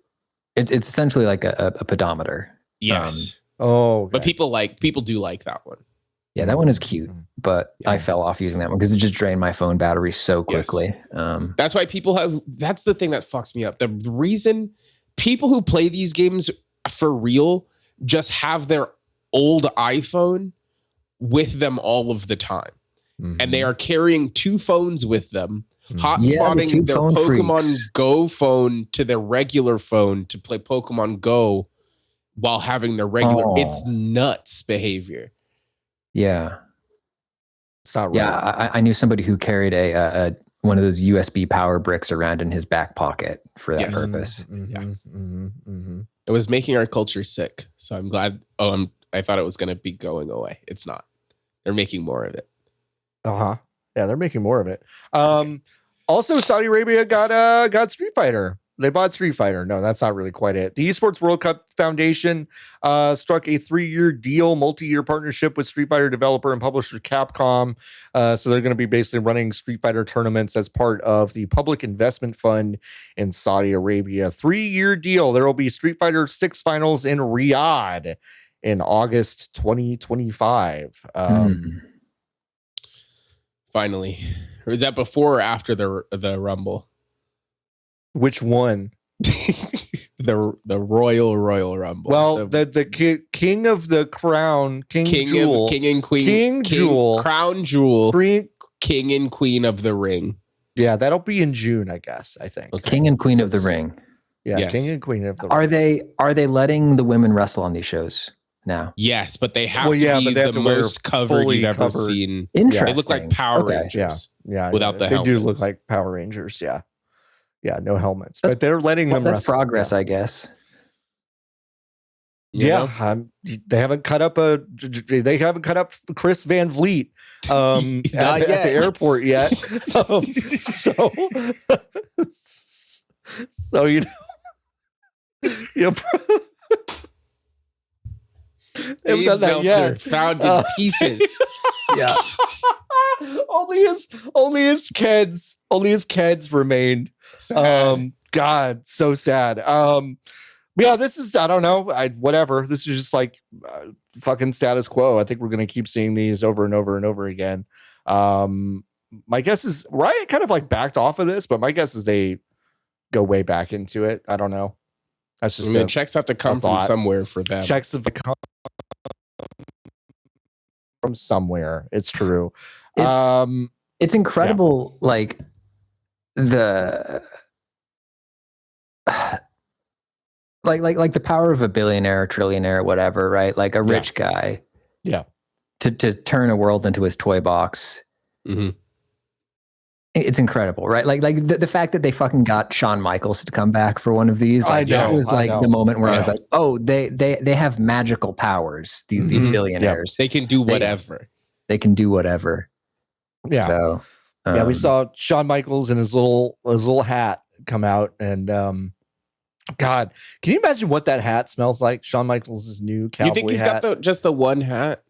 it's essentially like a pedometer. Yes. But people do like that one. Yeah, that one is cute, but I fell off using that one because it just drained my phone battery so quickly. Yes. That's why that's the thing that fucks me up. The reason people who play these games for real just have their old iPhone with them all of the time. And they are carrying two phones with them, hotspotting their Pokemon Go phone to their regular phone to play Pokemon Go while having their regular. It's nuts behavior. Yeah. It's not right. Yeah, I knew somebody who carried a one of those USB power bricks around in his back pocket for that purpose. It was making our culture sick. So I'm glad. I thought it was going to be going away. It's not. They're making more of it. Yeah, they're making more of it. Also, Saudi Arabia got Street Fighter. They bought Street Fighter. No, that's not really quite it. The Esports World Cup Foundation struck a 3-year deal, multi-year partnership with Street Fighter developer and publisher Capcom. So they're going to be basically running Street Fighter tournaments as part of the Public Investment Fund in Saudi Arabia. 3-year deal. There will be Street Fighter 6 finals in Riyadh in August 2025. Finally. Or is that before or after the Rumble? Which one? the Royal Rumble. Well, the king of the crown, King Jewel, King and Queen, King Jewel, Crown Jewel, King and Queen of the Ring. Yeah, that'll be in June, I guess. I think okay. King and Queen of the Ring. Yeah, yes. King and Queen of the Ring. Are they letting the women wrestle on these shows now? Yes, but they have to be the most covered you've ever seen. Interesting. They look like Power Rangers. Yeah, without the helmets. They do look like Power Rangers. Yeah, no helmets, but they're letting them that's wrestle. Progress, I guess. Yeah, they haven't cut up Chris Van Vliet at the airport yet. So you know, they've done that yet. Found in pieces. Yeah, only his kids remained. Sad. God, so sad. Yeah, this is, I don't know, whatever. This is just like fucking status quo. I think we're going to keep seeing these over and over and over again. My guess is Riot kind of like backed off of this, but my guess is they go way back into it. I don't know. That's just the checks have to come from somewhere for them. Checks have to come from somewhere. It's true. It's incredible, like like the power of a billionaire, trillionaire, whatever, right? Like a rich guy. Yeah. To turn a world into his toy box. Mm-hmm. It's incredible, right? Like the fact that they fucking got Shawn Michaels to come back for one of these. Like that was like the moment where I was like, oh, they have magical powers. These billionaires. They can do whatever. They can do whatever. Yeah. So we saw Shawn Michaels and his little hat come out, and God, can you imagine what that hat smells like? Shawn Michaels' new cowboy hat. You think he's got just the one hat?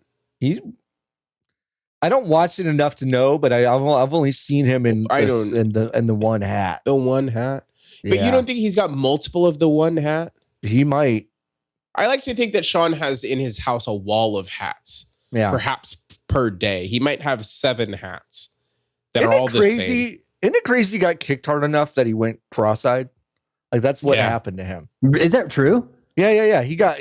I don't watch it enough to know, but I've only seen him in the one hat. The one hat. But you don't think he's got multiple of the one hat? He might. I like to think that Shawn has in his house a wall of hats. Yeah. Perhaps per day. He might have 7 hats that are all the same. Isn't it crazy he got kicked hard enough that he went cross-eyed? Like that's what happened to him. Is that true? Yeah. He got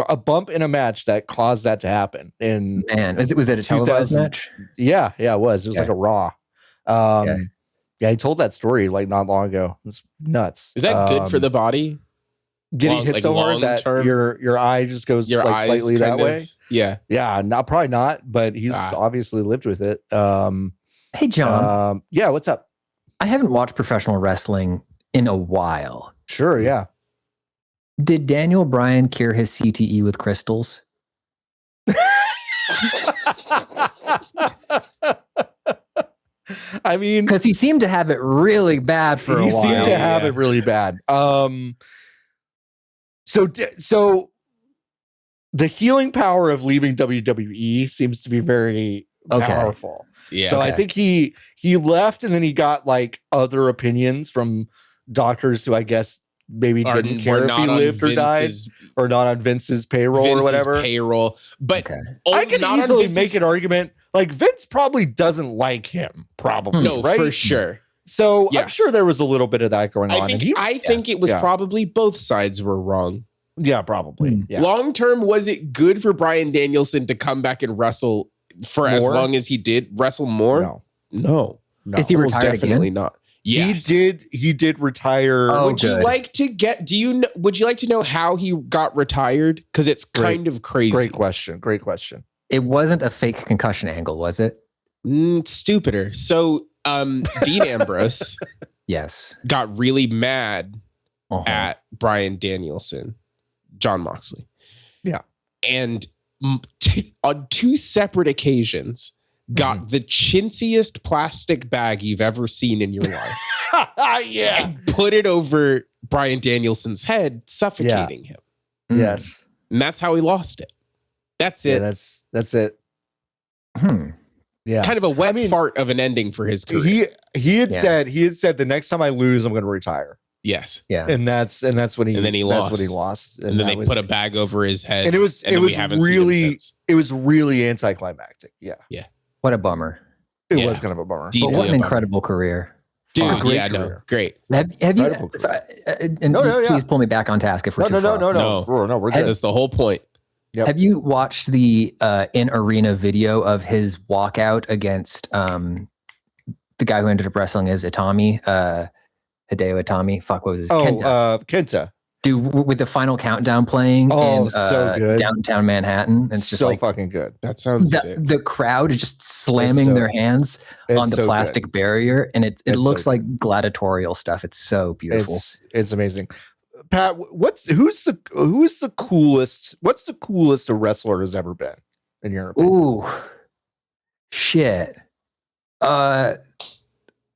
a bump in a match that caused that to happen. And man, was it a televised match? Yeah, it was. It was like a Raw. He told that story like not long ago. It's nuts. Is that good for the body? Getting hit so hard that your eye just goes slightly that way. Yeah. Probably not, but he's obviously lived with it. Hey John. Yeah, what's up? I haven't watched professional wrestling in a while. Sure, yeah. Did Daniel Bryan cure his CTE with crystals? I mean, because he seemed to have it really bad for a while. He seemed to have it really bad. So the healing power of leaving WWE seems to be very powerful. Yeah. So I think he left, and then he got like other opinions from doctors who I guess maybe didn't care if he lived or died, or not on Vince's payroll or whatever. But I can easily make an argument. Like Vince probably doesn't like him. Probably no, right? For sure. So I'm sure there was a little bit of that going on. I think it was probably both sides were wrong. Yeah, probably. Yeah. Long term, was it good for Bryan Danielson to come back and wrestle for as long as he did? Wrestle more? No. Is he retired definitely again? Not. Yes. He did retire. Would you like to know how he got retired? Because it's kind of crazy. Great question. It wasn't a fake concussion angle, was it? Stupider. So Dean Ambrose got really mad at Bryan Danielson, John Moxley. Yeah. And on 2 separate occasions got the chintziest plastic bag you've ever seen in your life. And put it over Bryan Danielson's head, suffocating him. Yes. And that's how he lost it. That's it. That's it. Yeah. Kind of a wet fart of an ending for his career. He had said the next time I lose, I'm going to retire. Yes. Yeah. And that's when he lost. That's when he lost. And then they put a bag over his head. And it was really anticlimactic. Yeah. What a bummer. It was kind of a bummer. But what an incredible career Dude, great yeah, career. no, great. Have you? Sorry, and please pull me back on task if we're too far. No, we're good. That's the whole point. Yep. Have you watched the in-arena video of his walkout against the guy who ended up wrestling as Itami, Hideo Itami? Fuck, what was his? Kenta. Dude, with the final countdown playing in so good. downtown Manhattan. And it's just so fucking good. That sounds sick. The crowd is just slamming their hands on the plastic barrier, and it looks like gladiatorial stuff. It's so beautiful. It's amazing. Pat, who's the coolest? What's the coolest a wrestler has ever been in your opinion? Ooh, shit. At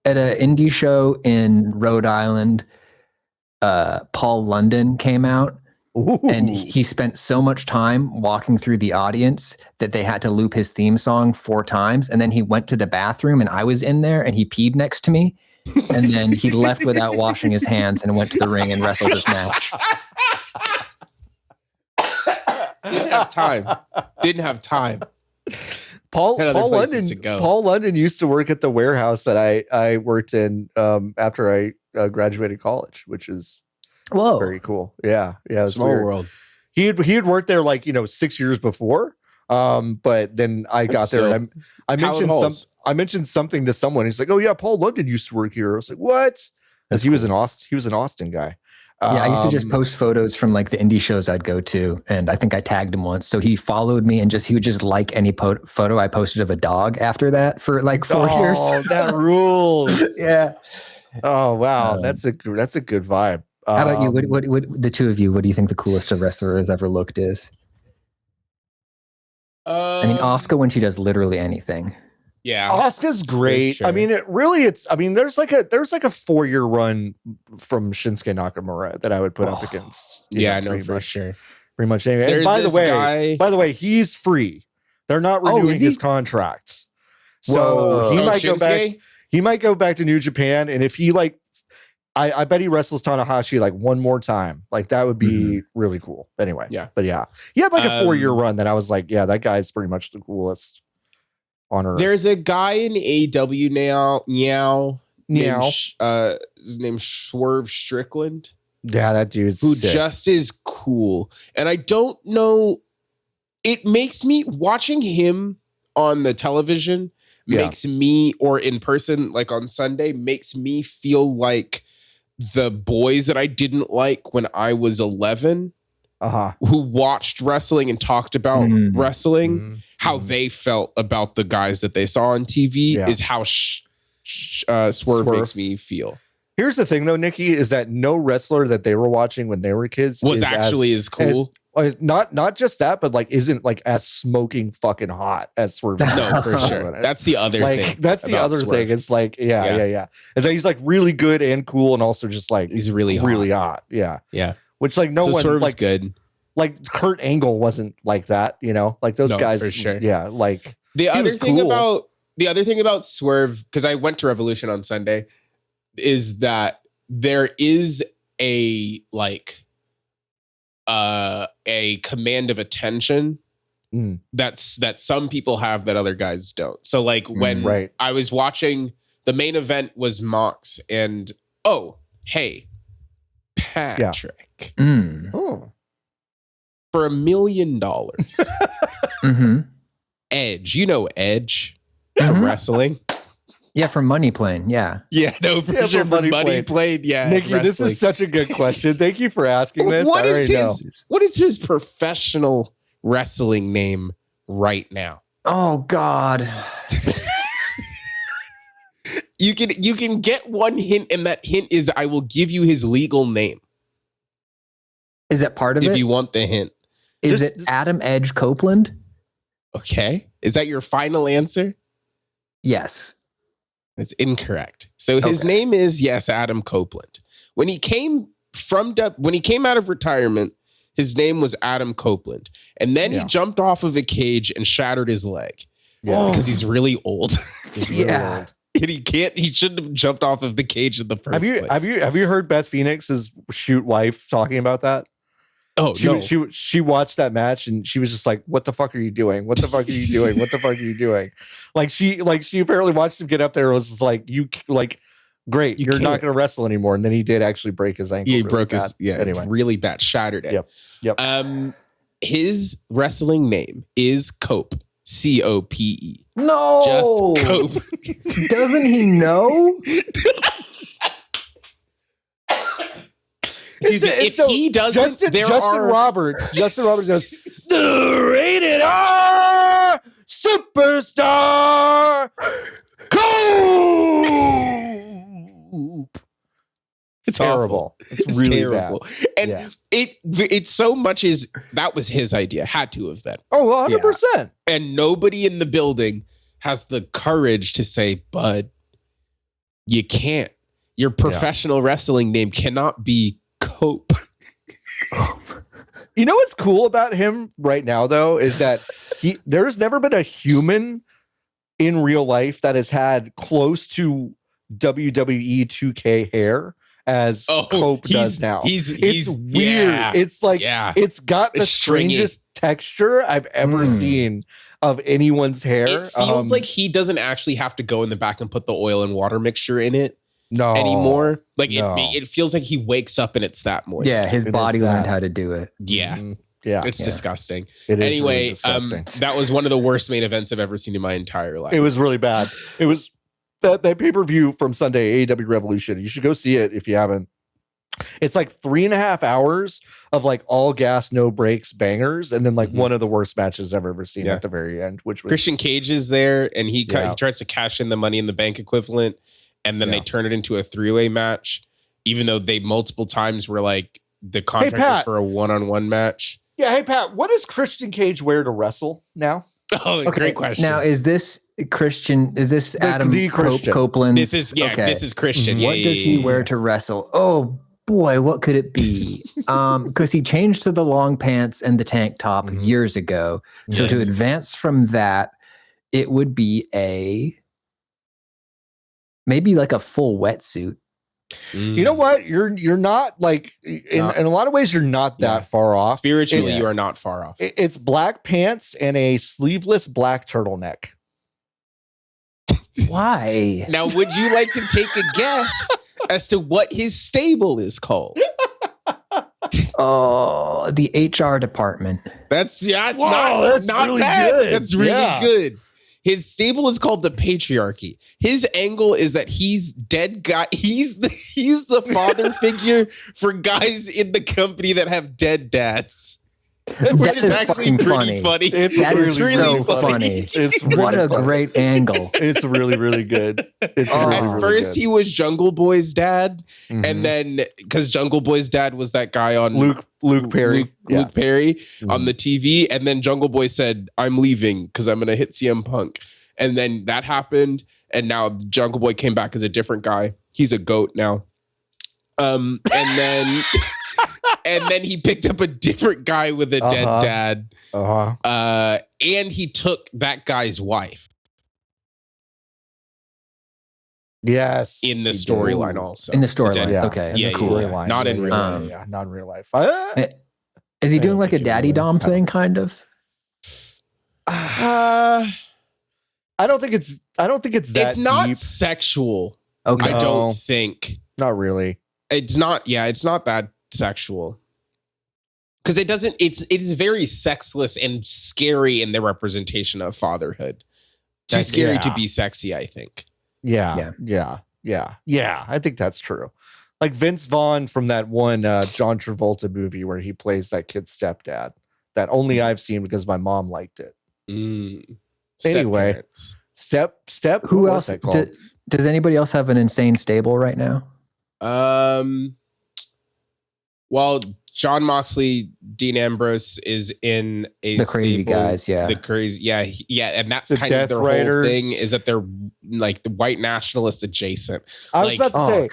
an indie show in Rhode Island, Paul London came out. Ooh. And he spent so much time walking through the audience that they had to loop his theme song 4 times. And then he went to the bathroom and I was in there and he peed next to me. And then he left without washing his hands and went to the ring and wrestled his match. Didn't have time. Paul London used to work at the warehouse that I worked in after I graduated college, which is very cool. Yeah. Small weird. world. He had worked there 6 years before. But then I got there and I mentioned something to someone. He's like, "Oh yeah, Paul London used to work here." I was like, "What?" Because he was an Austin guy. I used to just post photos from the indie shows I'd go to, and I think I tagged him once. So he followed me, and he would just like any photo I posted of a dog after that for 4 years. Oh, that rules! Yeah. Oh wow, that's a good vibe. How about you? What the two of you? What do you think the coolest a wrestler has ever looked is? Asuka when she does literally anything. Yeah, Asuka's great. Sure. I mean, there's like a 4-year run from Shinsuke Nakamura that I would put up against. For sure. Pretty much anyway. And by the way, he's free. They're not renewing his contract, so he might go back. He might go back to New Japan, and if he I bet he wrestles Tanahashi one more time. That would be really cool. Anyway, but he had a 4-year run that I was like, yeah, that guy's pretty much the coolest on earth. There's a guy in AW now, his name's Swerve Strickland. Yeah, that dude's who sick. Just is cool, and I don't know. It makes me watching him on the television makes me, or in person on Sunday, makes me feel like the boys that I didn't like when I was 11, who watched wrestling and talked about wrestling, how they felt about the guys that they saw on TV is how Swerve makes me feel. Here's the thing, though, Niki, is that no wrestler that they were watching when they were kids was actually as cool. Not just that, but isn't as smoking fucking hot as Swerve. No, for sure. That's the other thing. That's the other thing. It's yeah. Is that he's really good and cool, and also just he's really hot. Yeah. Which no one Swerve's good. Kurt Angle wasn't like that, those guys. For sure. Yeah. The other thing about Swerve, because I went to Revolution on Sunday, is that there is a command of attention that some people have that other guys don't. So when I was watching, the main event was Mox and hey, Patrick. Oh. For $1 million. Edge. Edge from wrestling. Yeah, from Money Plane. Yeah. Yeah, no, for sure. Money Plane. Yeah. Niki, this is such a good question. Thank you for asking this. What is his professional wrestling name right now? Oh God. You can get one hint, and that hint is I will give you his legal name. Is that part of it? If you want the hint. Is it Adam Edge Copeland? Okay. Is that your final answer? Yes. It's incorrect. So his name is Adam Copeland. When he came out of retirement, his name was Adam Copeland, and then he jumped off of a cage and shattered his leg because he's really old. Old. And he shouldn't have jumped off of the cage in the first place. Have you heard Beth Phoenix's shoot wife talking about that? Oh, she watched that match and she was just like, "What the fuck are you doing? What the fuck are you doing? What the fuck are you doing?" She apparently watched him get up there and was just like, Great. You're not going to wrestle anymore. And then he did actually break his ankle. He really broke bad. anyway, really bad, shattered it. Yep. His wrestling name is Cope. COPE. No, just Cope. Doesn't he know? If he doesn't, Justin Roberts goes, the rated R superstar Cope. It's terrible. Awful. It's really terrible. Bad. And it's so much as that was his idea, had to have been. Oh, 100%. Yeah. And nobody in the building has the courage to say, bud, you can't. Your professional wrestling name cannot be Cope. You know what's cool about him right now, though, is that there's never been a human in real life that has had close to WWE 2K hair as Cope does now. It's weird. Yeah, it's like it's got the strangest texture I've ever seen of anyone's hair. It feels like he doesn't actually have to go in the back and put the oil and water mixture in it anymore. Like it feels like he wakes up and it's that moist. Yeah, his body learned how to do it. Yeah. Yeah, it's disgusting. It is anyway, really disgusting. That was one of the worst main events I've ever seen in my entire life. It was really bad. It was that pay-per-view from Sunday, AEW Revolution. You should go see it if you haven't. It's like 3.5 hours of like all gas, no breaks bangers, and then like one of the worst matches I've ever seen at the very end, which was Christian Cage is there, and he tries to cash in the Money in the Bank equivalent, and then they turn it into a 3-way match, even though they multiple times were like the contract is for a one-on-one match. Yeah, hey Pat, what does Christian Cage wear to wrestle now? Oh, great question. Now, is this Christian? Is this Adam Copeland? This is Christian. What does he wear to wrestle? Oh boy, what could it be? Because he changed to the long pants and the tank top years ago. So to advance from that, it would be maybe like a full wetsuit. You know what? You're not like in a lot of ways you're not that far off. Spiritually, you are not far off. It's black pants and a sleeveless black turtleneck. Why? Now, would you like to take a guess as to what his stable is called? Oh, the HR department. That's not really bad. good. That's really good. His stable is called the Patriarchy. His angle is that he's dead guy. He's the father figure for guys in the company that have dead dads. Which is actually pretty funny. That is really so funny. It's really what a great angle. It's really, really good. At first, he was Jungle Boy's dad, and then because Jungle Boy's dad was that guy on Luke Perry, Luke Perry on the TV, and then Jungle Boy said, "I'm leaving because I'm going to hit CM Punk," and then that happened, and now Jungle Boy came back as a different guy. He's a goat now, and then. And then he picked up a different guy with a dead dad. And he took that guy's wife. Yes. In the storyline also. In the storyline. Okay. Yeah, storyline. Not in real life. Yeah, not in real life. Is he doing like a daddy dom thing, kind of? I don't think it's that It's not deep. Sexual. Okay. I don't think. Not really. It's not that sexual. Because it is very sexless and scary in the representation of fatherhood. Too scary to be sexy, I think. Yeah. I think that's true. Like Vince Vaughn from that one John Travolta movie where he plays that kid's stepdad that only I've seen because my mom liked it. Anyway, step. Who else? Does anybody else have an insane stable right now? Well, John Moxley, Dean Ambrose is in the crazy stable, guys, the crazy, and that's the kind of their writers. whole thing is that they're like the white nationalist adjacent. I was about to say,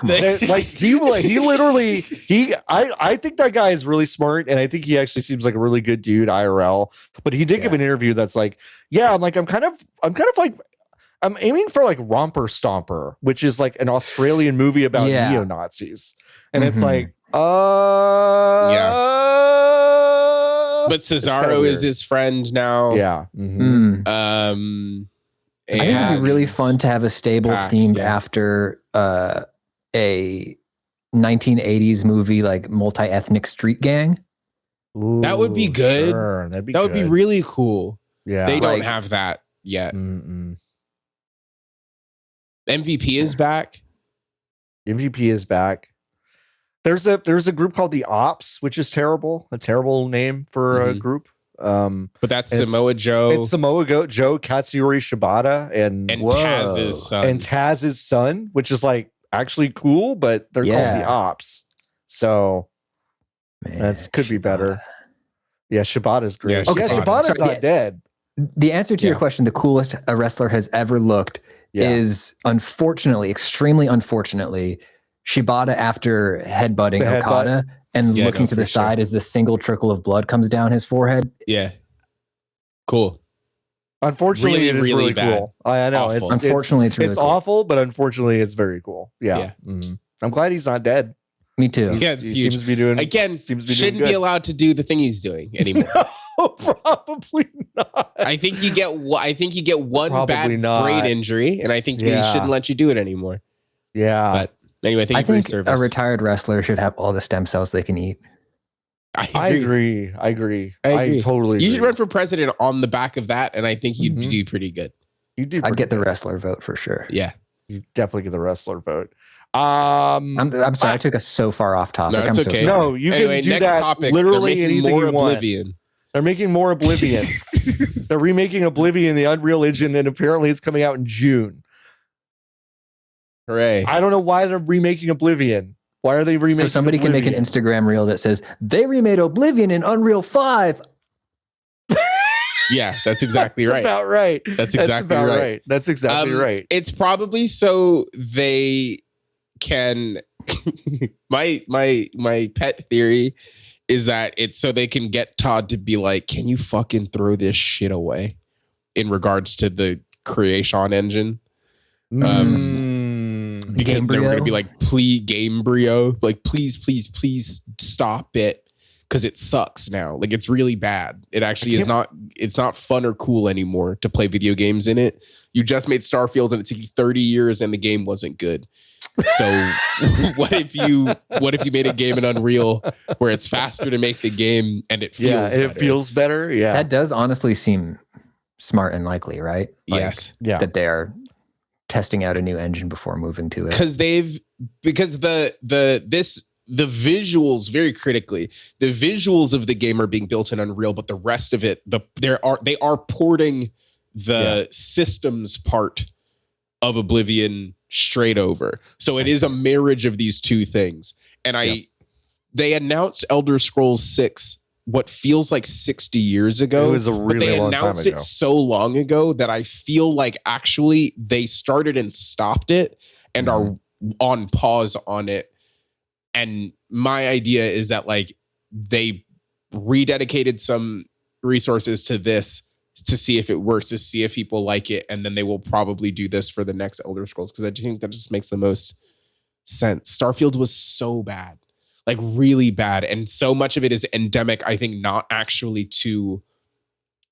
I think that guy is really smart, and I think he actually seems like a really good dude IRL. But he did give an interview that's like, I'm aiming for like Romper Stomper, which is like an Australian movie about neo-Nazis, and it's like. But Cesaro is his friend now. Yeah. I think it'd be really fun to have a stable themed after a 1980s movie, like multi-ethnic street gang. Ooh, that would be good. Sure. That would be really cool. Yeah. They don't have that yet. Mm-mm. MVP is back. MVP is back. There's a group called the Ops, which is terrible. A terrible name for a group. But that's Samoa Joe. It's Samoa Joe, Katsuyori Shibata, and Taz's son, which is like actually cool, but they're called the Ops. So that could be better. Yeah, Shibata's great. Yeah, Shibata's not dead. The answer to your question, the coolest a wrestler has ever looked is unfortunately, extremely unfortunately, Shibata after headbutting Okada and looking to the side as the single trickle of blood comes down his forehead. Yeah. Cool. Unfortunately, it is really cool. I know. Unfortunately, it's really cool. awful, but unfortunately, it's very cool. Yeah. Mm-hmm. I'm glad he's not dead. Me too. He seems to be doing shouldn't be allowed to do the thing he's doing anymore. No, probably not. I think you get one Probably bad brain injury, and I think he shouldn't let you do it anymore. Yeah. But anyway, thank you for your service. A retired wrestler should have all the stem cells they can eat. I agree. I totally agree. You should run for president on the back of that, and I think you'd do pretty good. I'd get the wrestler vote for sure. Yeah. You definitely get the wrestler vote. I'm sorry, I took us so far off topic. No, it's okay. No, you can do that topic. literally anything you want. Oblivion. They're making more Oblivion. They're remaking Oblivion, the Unreal Engine, and apparently it's coming out in June. Hooray. I don't know why they're remaking Oblivion. Why are they remaking So somebody Oblivion? can make an Instagram reel that says, they remade Oblivion in Unreal 5. Yeah, that's exactly right. About right. That's exactly right. That's exactly right. It's probably so they can my pet theory is that it's so they can get Todd to be like, can you fucking throw this shit away in regards to the creation engine? Because they were going to be like, please, Gamebryo, like, please stop it. Because it sucks now. Like, it's really bad. It actually is not, it's not fun or cool anymore to play video games in it. You just made Starfield and it took you 30 years and the game wasn't good. So what if you made a game in Unreal where it's faster to make the game and it feels better? It feels better. Yeah. That does honestly seem smart and likely, right? Like, yes. Yeah. That they're testing out a new engine before moving to it. Because the visuals, very critically, the visuals of the game are being built in Unreal, but the rest of it, they are porting the systems part of Oblivion straight over. So it is a marriage of these two things. And they announced Elder Scrolls 6 what feels like 60 years ago. It was a really long time ago. They announced it so long ago that I feel like actually they started and stopped it and are on pause on it. And my idea is that like they rededicated some resources to this to see if it works, to see if people like it, and then they will probably do this for the next Elder Scrolls because I think that just makes the most sense. Starfield was so bad, like really bad, and so much of it is endemic. I think not actually to,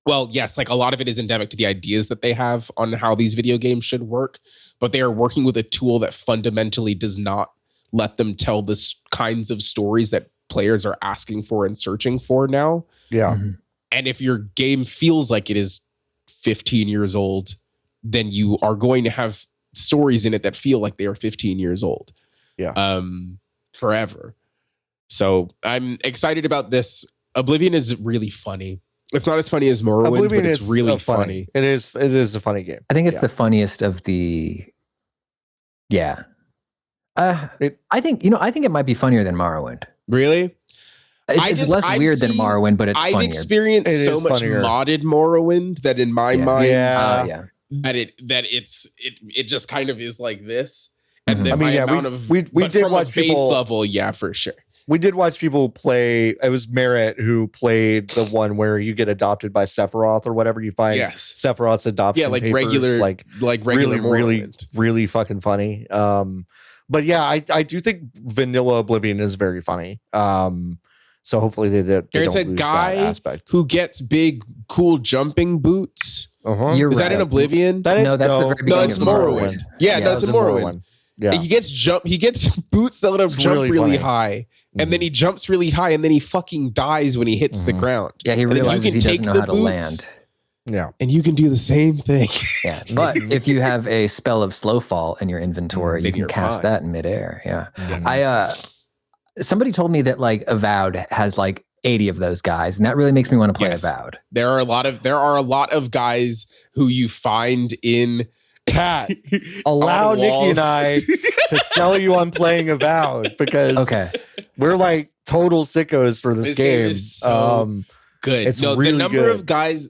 well, yes, like a lot of it is endemic to the ideas that they have on how these video games should work, but they are working with a tool that fundamentally does not let them tell the kinds of stories that players are asking for and searching for now. Yeah. Mm-hmm. And if your game feels like it is 15 years old, then you are going to have stories in it that feel like they are 15 years old. Yeah. Forever. So I'm excited about this. Oblivion is really funny. It's not as funny as Morrowind, but it's really funny. It is a funny game. I think it's the funniest of the. Yeah. I think it might be funnier than Morrowind. Really? It's less weird than Morrowind, but it's funnier. I've experienced so much modded Morrowind that in my mind, that it just kind of is like this. And then we did watch base level, for sure. We did watch people play. It was Merritt who played the one where you get adopted by Sephiroth or whatever. You find Sephiroth's adoption. Yeah, like papers, regular really fucking funny. But yeah, I do think vanilla Oblivion is very funny. So hopefully there's a guy who gets big, cool jumping boots. Is that in Oblivion? That's the very beginning it's Morrowind. Yeah, that's in Morrowind. Yeah. He gets boots that let him jump really high. And then he jumps really high, and then he fucking dies when he hits the ground. Yeah, he realizes he doesn't know how to land. Yeah. And you can do the same thing. Yeah. But if you have a spell of slow fall in your inventory, you can cast that in midair. Yeah. Somebody told me that like Avowed has like 80 of those guys, and that really makes me want to play Avowed. There are a lot of guys who you find in Pat. Allow Niki and I to sell you on playing Avowed, because we're like total sickos for this game. Good. It's really the number good. of guys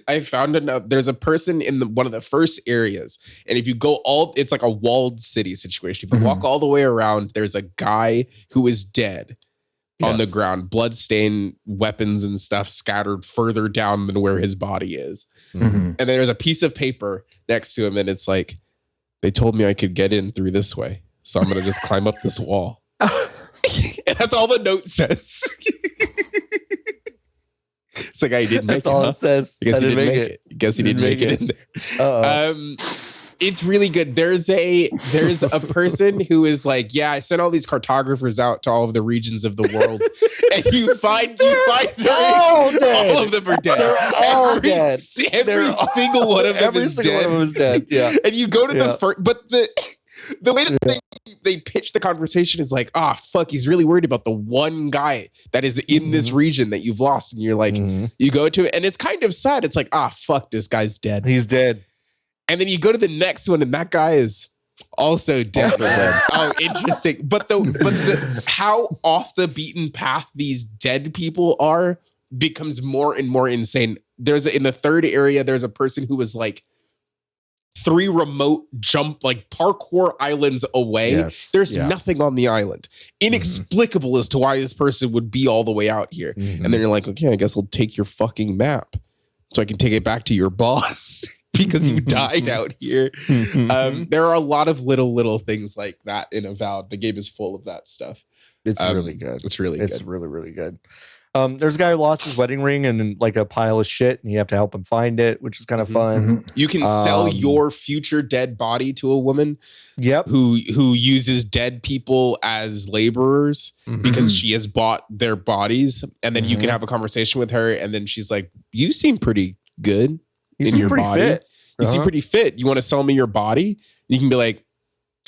I found there's a person in one of the first areas, and if you go it's like a walled city situation. If you walk all the way around, there's a guy who is dead on the ground, bloodstained, weapons and stuff scattered further down than where his body is. And then there's a piece of paper next to him, and it's like, they told me I could get in through this way, so I'm gonna just climb up this wall. And that's all the note says. It's like, I didn't make it. That's all it says. I guess he didn't make it. I guess he didn't make it in there. It's really good. There's a person who is like, I sent all these cartographers out to all of the regions of the world, and you find all of them are dead. They're all dead. Every single one of them is dead. One of them is dead. Yeah. And you go to the first, but the way that they pitch the conversation is like, fuck, he's really worried about the one guy that is in this region that you've lost. And you're like, you go to it, and it's kind of sad. It's like, fuck, this guy's dead. He's dead. And then you go to the next one, and that guy is also dead. Oh, interesting. But the how off the beaten path these dead people are becomes more and more insane. In the third area, there's a person who was like 3 remote parkour islands away. There's nothing on the island. Inexplicable as to why this person would be all the way out here. And then you're like, okay, I guess I'll take your fucking map so I can take it back to your boss. Because you died out here. There are a lot of little things like that in Avowed. The game is full of that stuff. It's really good. It's really really good. There's a guy who lost his wedding ring in like a pile of shit, and you have to help him find it, which is kind of fun. You can sell your future dead body to a woman who uses dead people as laborers because she has bought their bodies. And then you can have a conversation with her, and then she's like, you seem pretty good. You seem pretty fit. You seem pretty fit. You want to sell me your body? You can be like,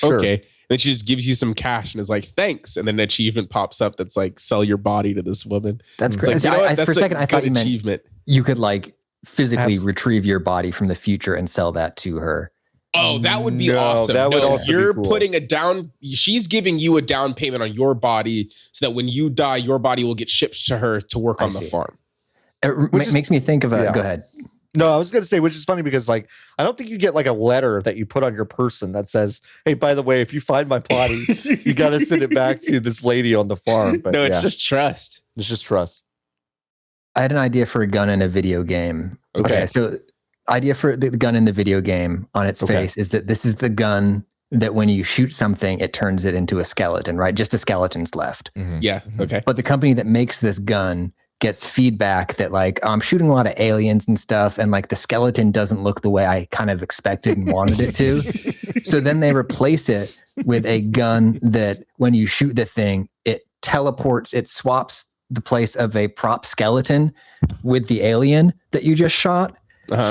okay. And then she just gives you some cash and is like, thanks. And then an achievement pops up that's like, sell your body to this woman. That's great. Like, for a second, I thought you meant you could like physically retrieve your body from the future and sell that to her. Oh, that would be awesome. That would also you're be cool. Putting she's giving you a down payment on your body so that when you die, your body will get shipped to her to work on the farm. It makes me think of go ahead. No, I was going to say, which is funny because like, I don't think you get like a letter that you put on your person that says, hey, by the way, if you find my body, you got to send it back to this lady on the farm. But no, it's just trust. It's just trust. I had an idea for a gun in a video game. Okay. So idea for the gun in the video game on its face is that this is the gun that when you shoot something, it turns it into a skeleton, right? Just a skeleton's left. Yeah. Okay. But the company that makes this gun gets feedback that like, I'm shooting a lot of aliens and stuff, and like the skeleton doesn't look the way I kind of expected and wanted it to. So then they replace it with a gun that when you shoot the thing, it teleports, it swaps the place of a prop skeleton with the alien that you just shot.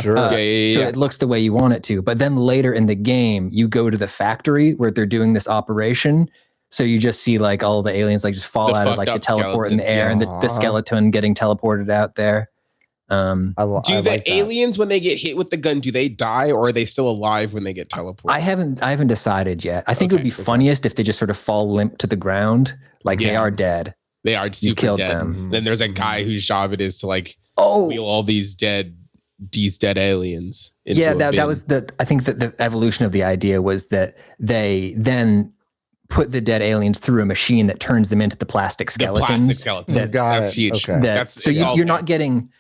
Sure. So it looks the way you want it to. But then later in the game, you go to the factory where they're doing this operation. So you just see like all the aliens like just fall out of like the teleport in the air and the skeleton getting teleported out there. Do the aliens, when they get hit with the gun, do they die or are they still alive when they get teleported? I haven't decided yet. I think it would be funniest if they just sort of fall limp to the ground. Like they are dead. They are super killed dead. them. Then there's a guy whose job it is to like wheel all these dead aliens. That was I think that the evolution of the idea was that they then put the dead aliens through a machine that turns them into the plastic skeletons. That's huge. Okay. So you're not getting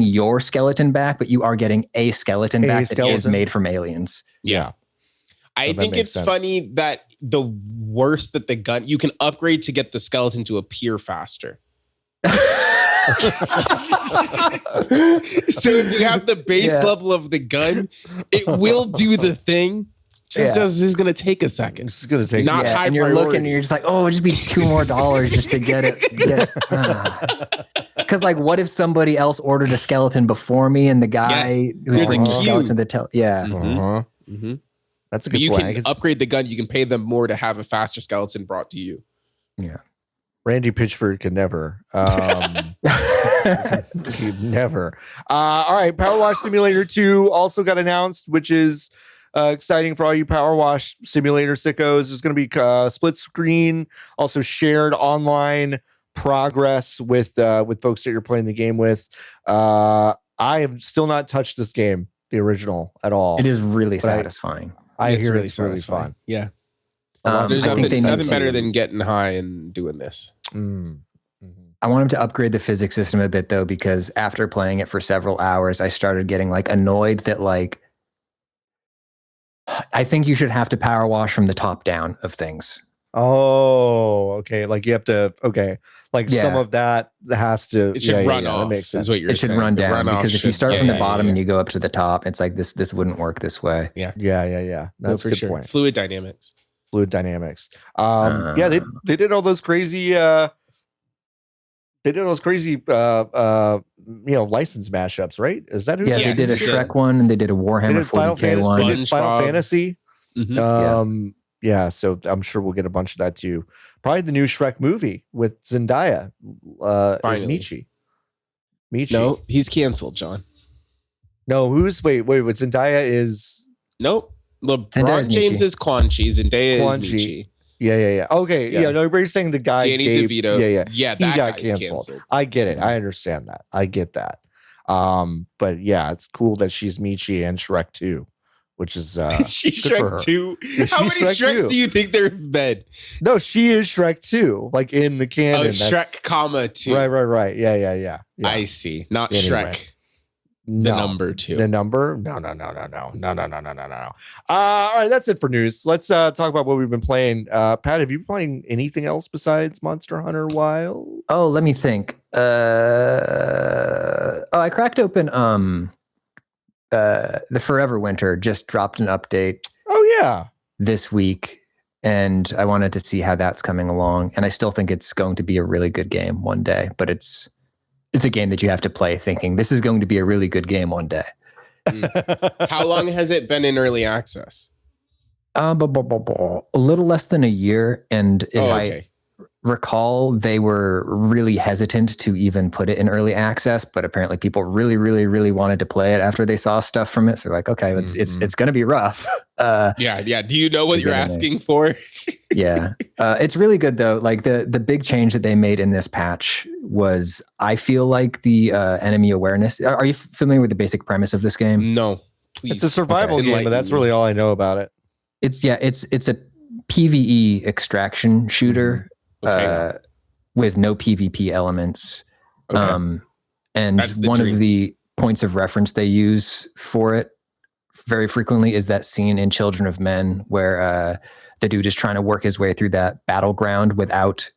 your skeleton back, but you are getting a skeleton back that is made from aliens. Yeah. I think it's funny that the worse that the gun, you can upgrade to get the skeleton to appear faster. So if you have the base level of the gun, it will do the thing. This is going to take a second. This is going to take not high and you're priority. looking and you're just like, oh, it'd just be $2 more just to get it. Because like, what if somebody else ordered a skeleton before me and the guy who's bringing the skeleton to tell? Yeah. That's a good point. You can upgrade the gun. You can pay them more to have a faster skeleton brought to you. Yeah. Randy Pitchford could never. Never. All right. Power Wash Simulator 2 also got announced, which is exciting for all you Power Wash Simulator sickos. There's going to be split screen, also shared online progress with folks that you're playing the game with. I have still not touched this game, the original, at all. It is really satisfying. I hear it's really fun. Yeah. There's nothing better than getting high and doing this. I want him to upgrade the physics system a bit though, because after playing it for several hours, I started getting like annoyed that like, I think you should have to power wash from the top down of things. Oh, okay. Like you have to, some of that has to. It should run off. That makes sense. Is what you're it should saying. run down because if you start from the bottom and you go up to the top, it's like this wouldn't work this way. Yeah. That's a good point. Fluid dynamics. They did all those crazy license mashups, right? Is that who? Yeah, they did a Shrek one and they did a Warhammer 40K one. They did Final Fantasy. So I'm sure we'll get a bunch of that too. Probably the new Shrek movie with Zendaya is Michi. No, he's canceled, John. No, wait, Zendaya is nope. LeBron James is Quan Chi. Zendaya is Michi. Yeah. Okay. Yeah. No, you're saying the guy Danny DeVito. Yeah. He got canceled. I get it. I understand that. I get that. But yeah, it's cool that she's Michi and Shrek 2, which is she's Shrek 2. How many Shreks do you think there have been? No, she is Shrek 2, like in the canon. Oh, Shrek, 2. Right. Yeah. I see. Not Shrek. The number 2. The number? No. All right, that's it for news. Let's talk about what we've been playing. Pat, have you been playing anything else besides Monster Hunter Wilds? Oh, let me think. I cracked open the Forever Winter just dropped an update. Oh yeah. This week, and I wanted to see how that's coming along. And I still think it's going to be a really good game one day, but it's a game that you have to play thinking this is going to be a really good game one day. How long has it been in early access? A little less than a year. And if I recall, they were really hesitant to even put it in early access, but apparently people really, really, really wanted to play it after they saw stuff from it. So they're like, okay, it's going to be rough. Yeah. Do you know what you're asking for? Yeah. It's really good though. Like the big change that they made in this patch was, I feel like the enemy awareness. Are you familiar with the basic premise of this game? No, please. It's a survival game, but that's really all I know about it. It's a PvE extraction shooter. With no PvP elements. And one of the points of reference they use for it very frequently is that scene in Children of Men where the dude is trying to work his way through that battleground without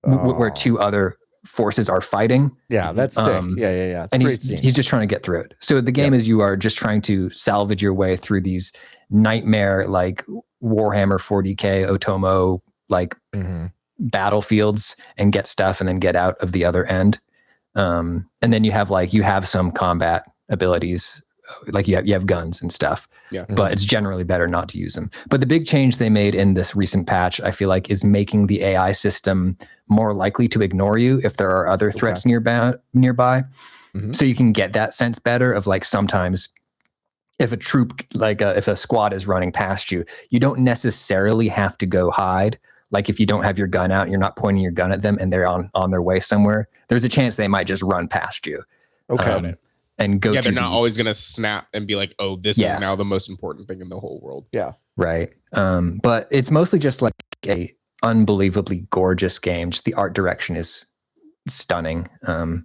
where two other forces are fighting. Yeah, that's sick. Yeah. It's and a great scene. He's just trying to get through it. So the game is you are just trying to salvage your way through these nightmare like Warhammer 40K Otomo like battlefields and get stuff and then get out of the other end. And then you have some combat abilities, like you have guns and stuff. Yeah. But it's generally better not to use them. But the big change they made in this recent patch, I feel like, is making the AI system more likely to ignore you if there are other threats nearby. So you can get that sense better of like sometimes if a troop, like if a squad is running past you, you don't necessarily have to go hide. Like if you don't have your gun out and you're not pointing your gun at them and they're on their way somewhere, there's a chance they might just run past you. Okay. And go. Yeah, they're not always going to snap and be like, "Oh, this is now the most important thing in the whole world." Yeah. Right. But it's mostly just like a unbelievably gorgeous game. Just the art direction is stunning. So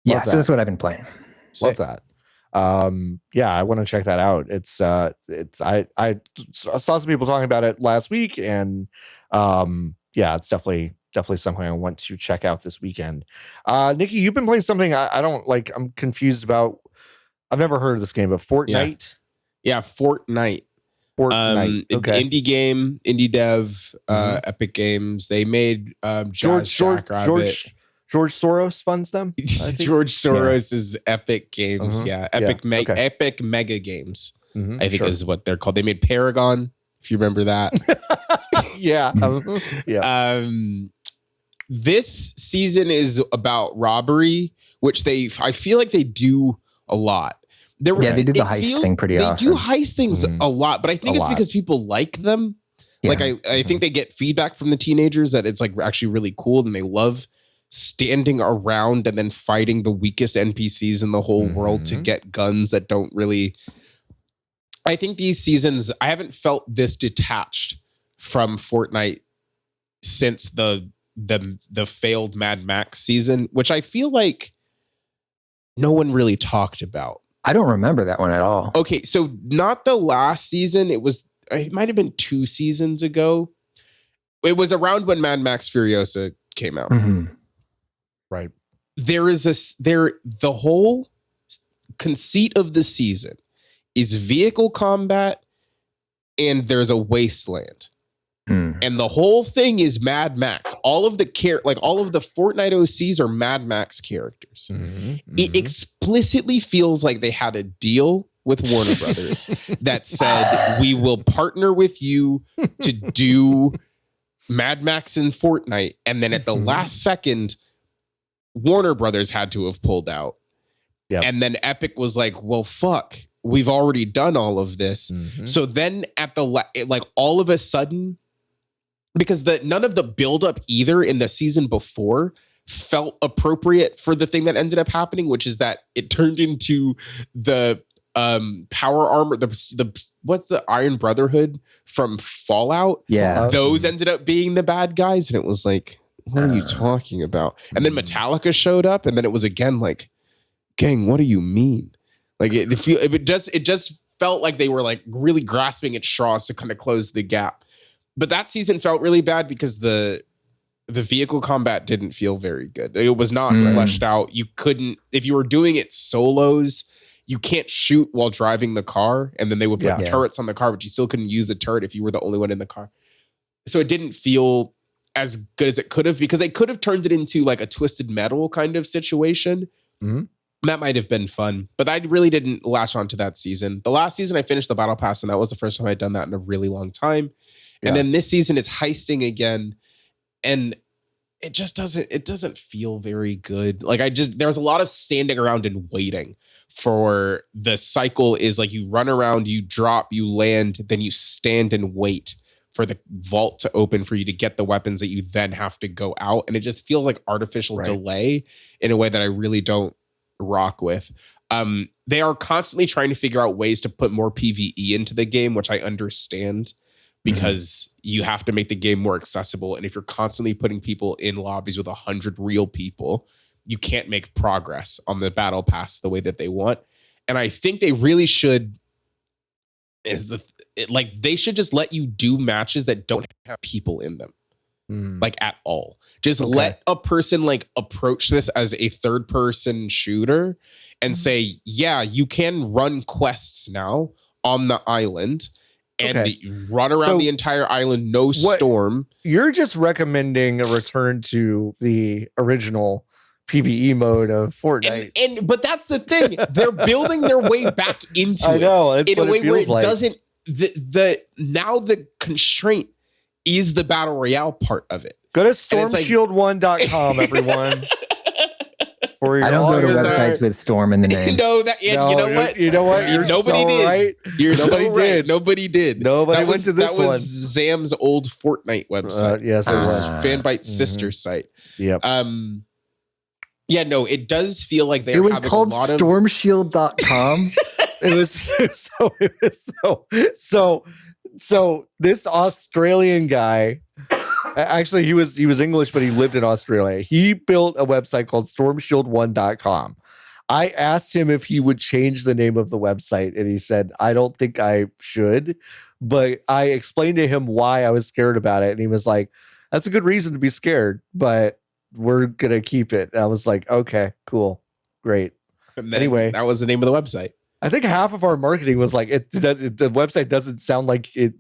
that's what I've been playing. Love that. I want to check that out. I saw some people talking about it last week, and it's definitely something I want to check out this weekend. Niki, you've been playing something I don't like. I'm confused about. I've never heard of this game, but Fortnite. Yeah, Fortnite. Fortnite. Okay. Indie game, indie dev, Epic Games. They made George Soros funds them. George Soros is Epic Games. Yeah, Epic Mega Games. I think is what they're called. They made Paragon, if you remember that. This season is about robbery, which I feel like they do a lot. They do the heist thing pretty often. They do heist things a lot, but I think it's because people like them. Yeah. Like I think they get feedback from the teenagers that it's like actually really cool, and they love standing around and then fighting the weakest NPCs in the whole world to get guns that don't really. I think these seasons, I haven't felt this detached from Fortnite since the failed Mad Max season, which I feel like no one really talked about. I don't remember that one at all. Okay, so not the last season. It might have been 2 seasons ago. It was around when Mad Max Furiosa came out. Right. The whole conceit of the season is vehicle combat, and there's a wasteland. And the whole thing is Mad Max. All of the Fortnite OCs are Mad Max characters. It explicitly feels like they had a deal with Warner Brothers that said, we will partner with you to do Mad Max in Fortnite. And then at the last second, Warner Brothers had to have pulled out. Yep. And then Epic was like, well, fuck, we've already done all of this. So then at all of a sudden, because none of the buildup either in the season before felt appropriate for the thing that ended up happening, which is that it turned into the power armor, what's the Iron Brotherhood from Fallout? Yeah. Those ended up being the bad guys. And it was like, what are you talking about? And then Metallica showed up, and then it was again like, gang, what do you mean? Like it just felt like they were like really grasping at straws to kind of close the gap. But that season felt really bad because the vehicle combat didn't feel very good. It was not fleshed out. You couldn't, if you were doing it solos, you can't shoot while driving the car. And then they would put turrets on the car, but you still couldn't use a turret if you were the only one in the car. So it didn't feel as good as it could have, because they could have turned it into like a Twisted Metal kind of situation. That might have been fun, but I really didn't latch onto that season. The last season I finished the Battle Pass, and that was the first time I'd done that in a really long time. And then this season is heisting again, and it just doesn't feel very good. Like there's a lot of standing around and waiting for the cycle. Is like you run around, you drop, you land, then you stand and wait for the vault to open for you to get the weapons that you then have to go out. And it just feels like artificial delay in a way that I really don't rock with. They are constantly trying to figure out ways to put more PvE into the game, which I understand, because you have to make the game more accessible. And if you're constantly putting people in lobbies with 100 real people, you can't make progress on the battle pass the way that they want. And I think they really should, they should just let you do matches that don't have people in them. Like at all. Just let a person like approach this as a third person shooter and say, yeah, you can run quests now on the island and run around the entire island, no storm. You're just recommending a return to the original PvE mode of Fortnite. But that's the thing. They're building their way back into I know, it's in a way where it like. Doesn't now the constraint is the battle royale part of it. Go to stormshield1.com, everyone. I don't go to websites with Storm in the name. No, you know what? You know what? Nobody did. Right. Nobody did. Nobody did. Nobody went to this one. That was Zam's old Fortnite website. Yes, it was. Fanbyte's sister site. Yep. Yeah, no, it does feel like it was called stormshield.com. So this Australian guy, actually he was English, but he lived in Australia. He built a website called stormshield1.com. I asked him if he would change the name of the website, and he said, I don't think I should, but I explained to him why I was scared about it. And he was like, that's a good reason to be scared, but we're going to keep it. And I was like, okay, cool. Great. Anyway, that was the name of the website. I think half of our marketing was like the website doesn't sound like it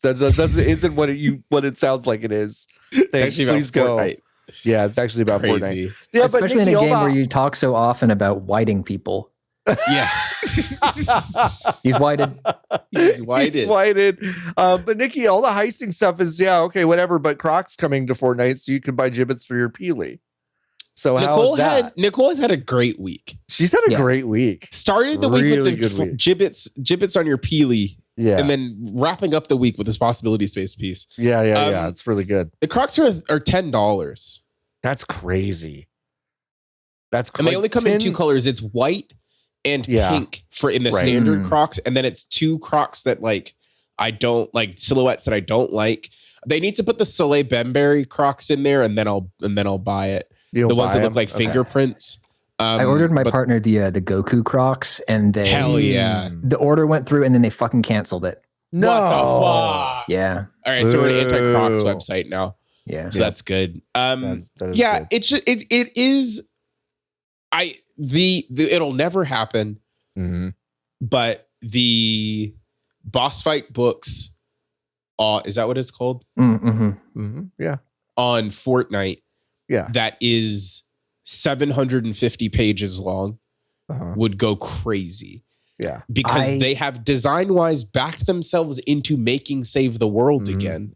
isn't what it sounds like it is. Thanks, please go. Fortnite. Yeah, it's actually about Crazy. Fortnite. Yeah, especially in a game where you talk so often about whiting people. Yeah. He's whited. He's whited. But Niki, all the heisting stuff is okay, whatever. But Croc's coming to Fortnite, so you can buy gibbets for your Peely. So how's that? Nicole has had a great week. She's had a great week. Started the week with the gibbets on your Peely. Yeah. And then wrapping up the week with this possibility space piece. Yeah. It's really good. The Crocs are $10. That's crazy. And they only come in 2 colors. It's white and pink for in the standard Crocs. And then it's 2 Crocs that I don't like, silhouettes that I don't like. They need to put the Soleil Bemberry Crocs in there, and then I'll buy it. The ones that look like fingerprints. I ordered my partner the Goku Crocs, and hell yeah, the order went through, and then they fucking canceled it. No, what the fuck? Yeah. All right, so we're an anti-Crocs website now. Yeah, so that's good. That is good. It's just it is. It'll never happen. Mm-hmm. But the boss fight books, is that what it's called? Mm-hmm. Mm-hmm. Yeah, on Fortnite. Yeah, that is 750 pages long, would go crazy. Yeah, because they have design-wise backed themselves into making Save the World again,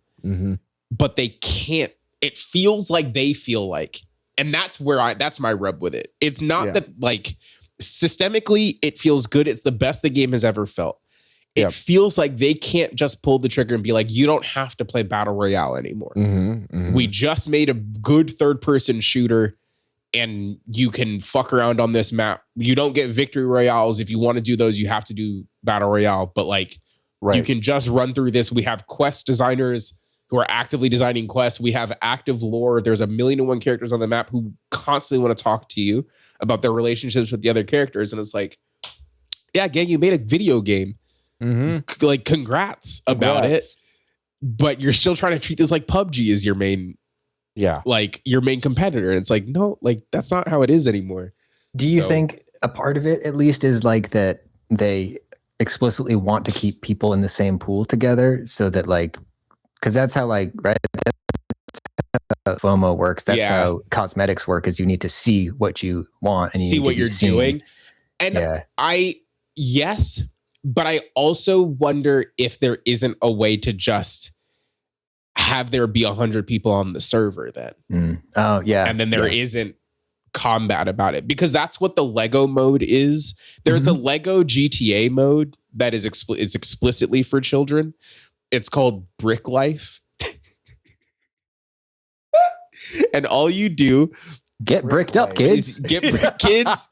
but they can't. It feels like they feel like, and that's my rub with it. It's not that systemically it feels good. It's the best the game has ever felt. It feels like they can't just pull the trigger and be like, you don't have to play Battle Royale anymore. We just made a good third-person shooter, and you can fuck around on this map. You don't get victory royales. If you want to do those, you have to do Battle Royale. But you can just run through this. We have quest designers who are actively designing quests. We have active lore. There's 1,000,001 characters on the map who constantly want to talk to you about their relationships with the other characters. And it's like, yeah, gang, you made a video game. Congrats about it, but you're still trying to treat this like PUBG is your main, your main competitor. And it's like, no, that's not how it is anymore. Do you think a part of it, at least, is that they explicitly want to keep people in the same pool together, so that because that's how right, that's how FOMO works. That's how cosmetics work. Is you need to see what you want and you see what you're doing. And yes. But I also wonder if there isn't a way to just have there be 100 people on the server then. Oh, yeah. And then there isn't combat about it, because that's what the Lego mode is. There's a Lego GTA mode that is it's explicitly for children. It's called Brick Life. And all you do get bricked up, kids. Kids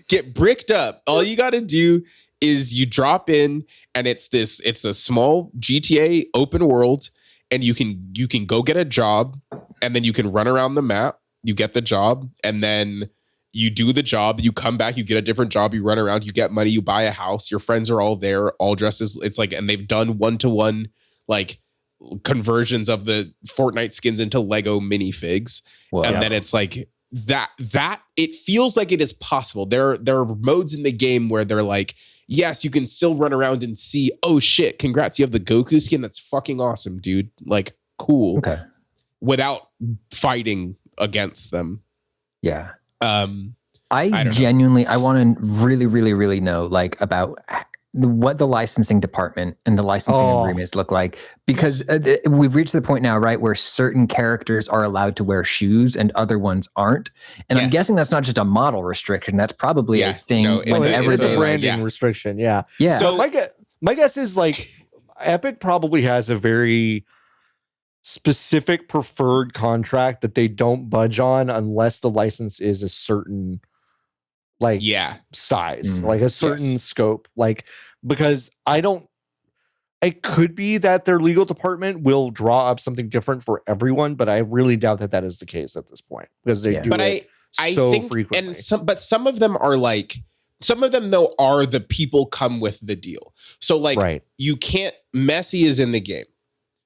get bricked up. All you got to do is you drop in, and it's a small GTA open world, and you can go get a job, and then you can run around the map. You get the job, and then you do the job. You come back, you get a different job. You run around, you get money, you buy a house. Your friends are all there, all dressed as and they've done 1-to-1 conversions of the Fortnite skins into Lego minifigs, and then it's that it feels like it is possible. There are modes in the game where they're like, yes, you can still run around and see, oh shit, congrats, you have the Goku skin. That's fucking awesome, dude. Cool. Okay. Without fighting against them. Yeah. I genuinely, I want to really, really, really know about what the licensing department and the licensing agreements look like, because we've reached the point now, right, where certain characters are allowed to wear shoes and other ones aren't. And I'm guessing that's not just a model restriction. That's probably a thing. No, it's a branding restriction. Yeah. So my guess is Epic probably has a very specific preferred contract that they don't budge on unless the license is a certain size, a certain scope, because it could be that their legal department will draw up something different for everyone, but I really doubt that is the case at this point, because they do it so frequently. And some of them are some of them though are the people come with the deal. So you can't, Messi is in the game.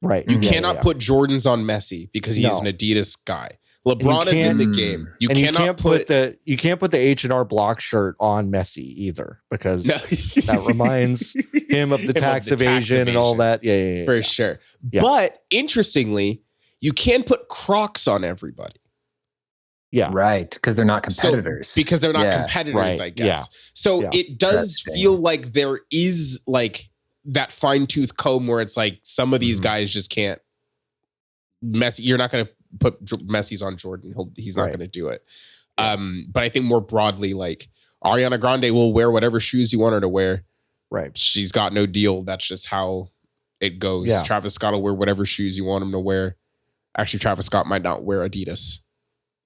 Right. You cannot put Jordans on Messi because he's an Adidas guy. LeBron is in the game. You can't put the H&R Block shirt on Messi either, because that reminds him of the tax evasion and all that. Yeah. For sure. Yeah. But interestingly, you can put Crocs on everybody. Yeah. Right. Because they're not competitors. Because they're not competitors, I guess. Yeah. So it does feel like there is like that fine-tooth comb where it's like some of these guys just can't. Messi, you're not going to put Messi's on Jordan. He's not going to do it. But I think more broadly, like Ariana Grande will wear whatever shoes you want her to wear. Right. She's got no deal. That's just how it goes. Yeah. Travis Scott will wear whatever shoes you want him to wear. Actually, Travis Scott might not wear Adidas.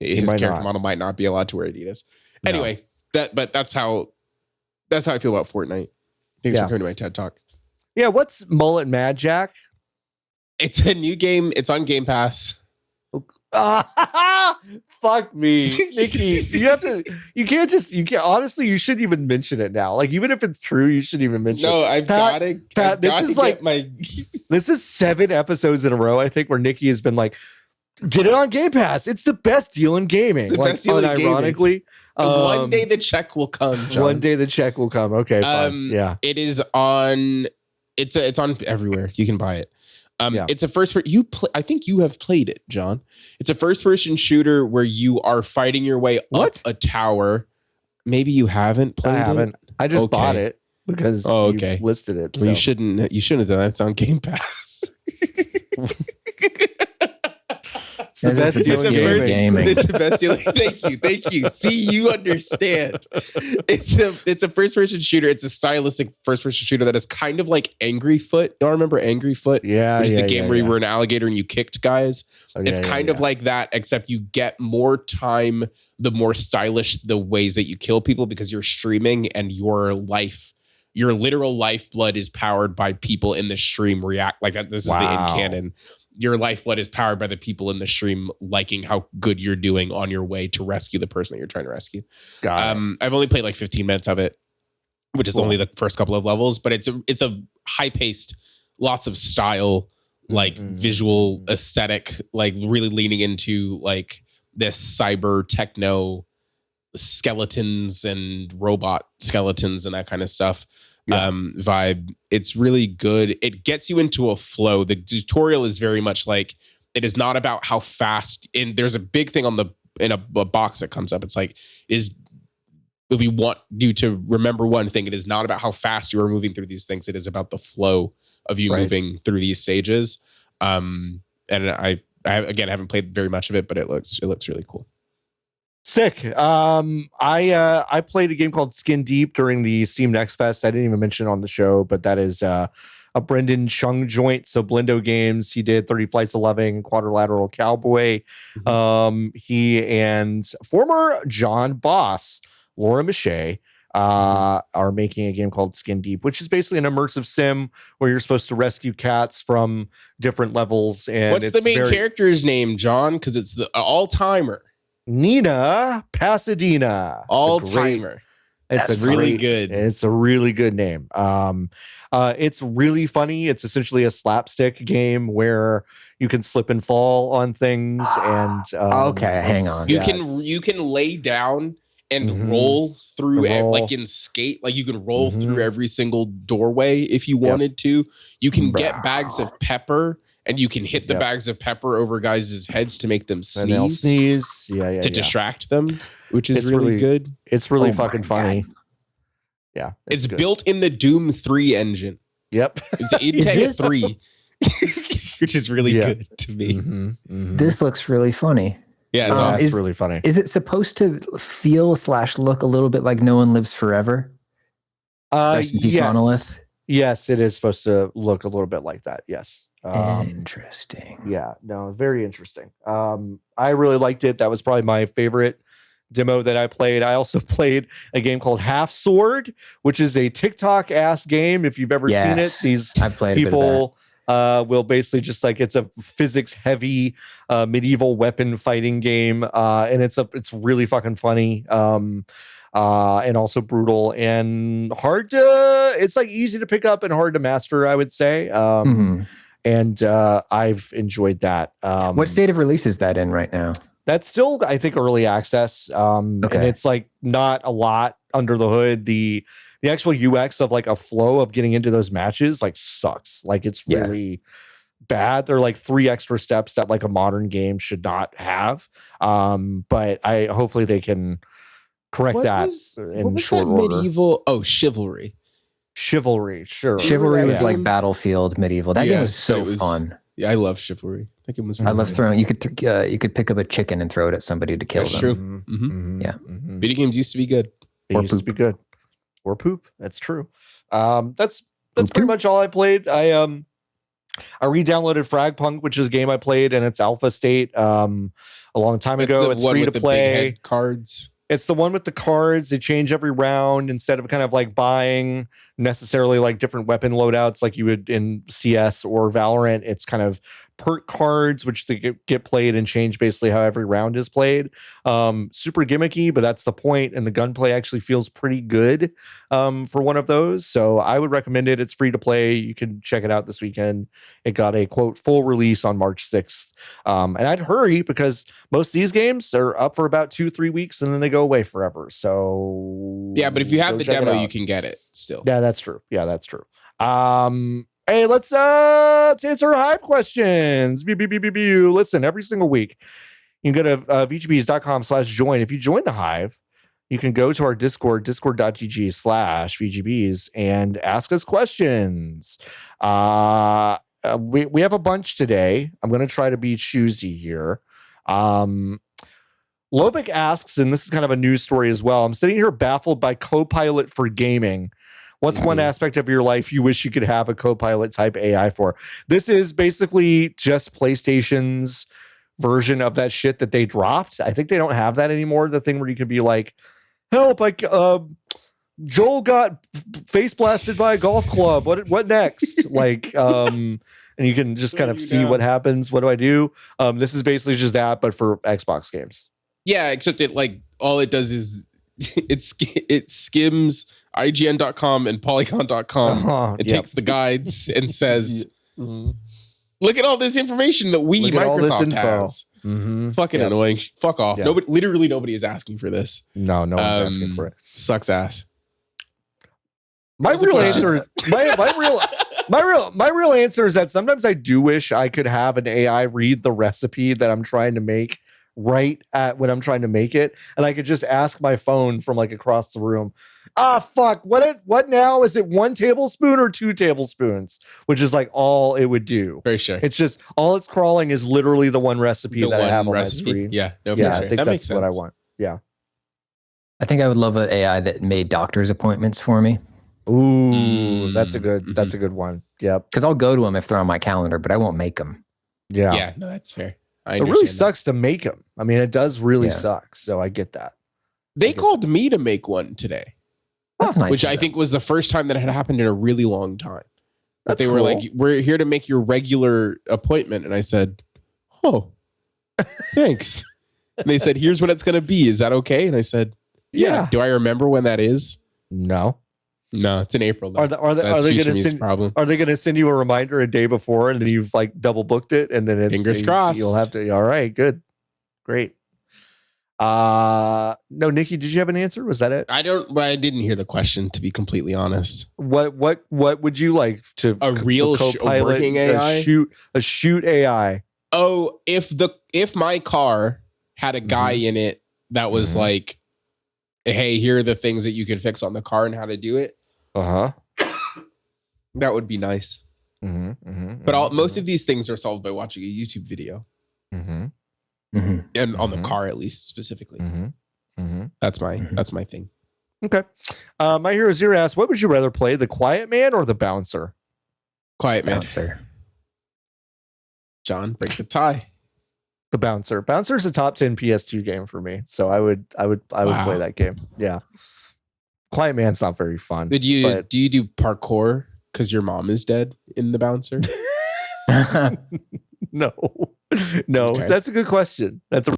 His character model might not be allowed to wear Adidas. Anyway, that's how I feel about Fortnite. Thanks for coming to my TED Talk. Yeah, what's Mullet Madjack? It's a new game. It's on Game Pass. Fuck me, Niki. Honestly, you shouldn't even mention it now. Like, even if it's true, you shouldn't even mention it. No, I've got it. This is 7 episodes in a row, I think, where Niki has been like, get it on Game Pass. It's the best deal in gaming. It's the best deal in gaming. One day the check will come, John. One day the check will come. Okay, fine. Yeah. It is on. It's on everywhere. You can buy it. It's a first. I think you have played it, John. It's a first-person shooter where you are fighting your way up a tower. Maybe you haven't played it. I haven't. I just bought it because you listed it. So. Well, you shouldn't have done that. It's on Game Pass. It's the best deal in gaming. It's the best deal. Thank you. See, you understand. It's a first-person shooter. It's a stylistic first-person shooter that is kind of like Angry Foot. Y'all remember Angry Foot? Yeah. Which is the game where you were an alligator and you kicked guys. It's kind of like that, except you get more time the more stylish the ways that you kill people, because you're streaming and your literal lifeblood is powered by people in the stream react. Like that. This is the in canon. Your lifeblood is powered by the people in the stream liking how good you're doing on your way to rescue the person that you're trying to rescue. I've only played like 15 minutes of it, which is only the first couple of levels, but it's a high-paced, lots of style, like visual aesthetic, like really leaning into like this cyber techno skeletons and robot skeletons and that kind of stuff. Vibe. It's really good. It gets you into a flow. The tutorial is very much like, it is not about how fast, and there's a big thing in a box that comes up. It's like, if we want you to remember one thing, it is not about how fast you are moving through these things. It is about the flow of you moving through these stages. And I haven't played very much of it, but it looks really cool. Sick. I played a game called Skin Deep during the Steam Next Fest. I didn't even mention it on the show, but that is a Brendan Chung joint. So Blindo Games, he did 30 Flights of Loving, Quadrilateral Cowboy. He and former John boss Laura Mache are making a game called Skin Deep, which is basically an immersive sim where you're supposed to rescue cats from different levels. And what's the main character's name, John? Because it's the all-timer. Nina Pasadena. All-timer. It's really good. It's a really good name. It's really funny. It's essentially a slapstick game where you can slip and fall on things. And hang on. You can lay down and roll through like in Skate. Like you can roll through every single doorway if you wanted to. You can get bags of pepper. And you can hit the bags of pepper over guys' heads to make them sneeze. And they'll sneeze. To distract them, which is really good. It's really fucking funny. Yeah. It's built in the Doom 3 engine. Yep. It's Intech 3, which is really good to me. This looks really funny. Yeah, it's awesome. It's really funny. Is it supposed to feel / look a little bit like No One Lives Forever? Yes. Monolith? Yes, it is supposed to look a little bit like that. Yes. Interesting. Yeah, no, very interesting. I really liked it. That was probably my favorite demo that I played. I also played a game called Half Sword, which is a TikTok ass game. If you've ever seen it, these people will basically just like, it's a physics heavy medieval weapon fighting game, and it's really fucking funny. And also brutal and hard to. It's like easy to pick up and hard to master, I would say. And I've enjoyed that. What state of release is that in right now? That's still, I think, early access. And it's like not a lot under the hood. The actual UX of like a flow of getting into those matches like sucks. Like it's really bad. There are like 3 extra steps that like a modern game should not have. But hopefully they can correct that in short order. Medieval? Oh, Chivalry. Chivalry, sure. Chivalry was like Battlefield medieval. That game was so fun. Yeah, I love Chivalry. That game was. I love throwing. You could pick up a chicken and throw it at somebody to kill them. True. Yeah. Video games used to be good. They used to be good. Or poop. That's true. That's pretty much all I played. I re-downloaded Fragpunk, which is a game I played in its alpha state a long time ago. It's free to play. The big head cards. It's the one with the cards. They change every round instead of kind of like buying necessarily like different weapon loadouts like you would in CS or Valorant. It's kind of perk cards, which they get played and change basically how every round is played. Super gimmicky, but that's the point. And the gunplay actually feels pretty good for one of those. So I would recommend it. It's free to play. You can check it out this weekend. It got a quote full release on March 6th. And I'd hurry because most of these games are up for about 2-3 weeks and then they go away forever. So yeah, but if you have the demo, you can get it still. Yeah, that's true. Hey, let's answer Hive questions. Listen, every single week you can go to vgbs.com/join. If you join the Hive, you can go to our Discord, discord.gg/VGBs, and ask us questions. We have a bunch today. I'm going to try to be choosy here. Lovic asks, and this is kind of a news story as well. I'm sitting here baffled by Copilot for gaming. What's one aspect of your life you wish you could have a Copilot type AI for? This is basically just PlayStation's version of that shit that they dropped. I think they don't have that anymore. The thing where you could be like, help, like Joel got face blasted by a golf club. What next? Like, and you can just kind of see what happens. What do I do? This is basically just that, but for Xbox games. Yeah, except it like all it does is it skims IGN.com and Polygon.com and takes the guides and says, look at all this information that Microsoft has. Fucking annoying. Fuck off. Yeah. Nobody is asking for this. No one's asking for it. Sucks ass. My real answer is that sometimes I do wish I could have an AI read the recipe that I'm trying to make right at when I'm trying to make it, and I could just ask my phone from like across the room, fuck, what now? Is it 1 tablespoon or 2 tablespoons? Which is like all it would do. Very sure. It's just all it's crawling is literally the one recipe that I have on my screen. Yeah, I think that's what I want. Yeah. I think I would love an AI that made doctor's appointments for me. Ooh, that's a good one. Yep. Because I'll go to them if they're on my calendar, but I won't make them. Yeah. Yeah, no, that's fair. It really sucks to make them. I mean, it does really suck. So I get that. They called me to make one today. That's nice. Which I think was the first time that it had happened in a really long time. That they were like, we're here to make your regular appointment. And I said, oh, thanks. And they said, here's when it's going to be. Is that okay? And I said, yeah. Do I remember when that is? No, it's in April. Though. Are they going to send you a reminder a day before and then you've like double booked it and then it's fingers crossed. You'll have to. All right, good, great. No, Nikki, did you have an answer? Was that it? I didn't hear the question, to be completely honest. What would you like to a real working AI? A shoot AI. Oh, if my car had a guy in it that was like, hey, here are the things that you can fix on the car and how to do it. That would be nice. But most of these things are solved by watching a YouTube video. And on the car, at least specifically. That's my thing. Okay. My Hero Zero asks, what would you rather play, the Quiet Man or the Bouncer? Quiet Man. Bouncer. John, break the tie. The Bouncer. Bouncer is a top 10 PS2 game for me, so I would play that game. Yeah. Quiet Man's not very fun. Do you do parkour because your mom is dead in the Bouncer? No. Okay. That's a good question. That's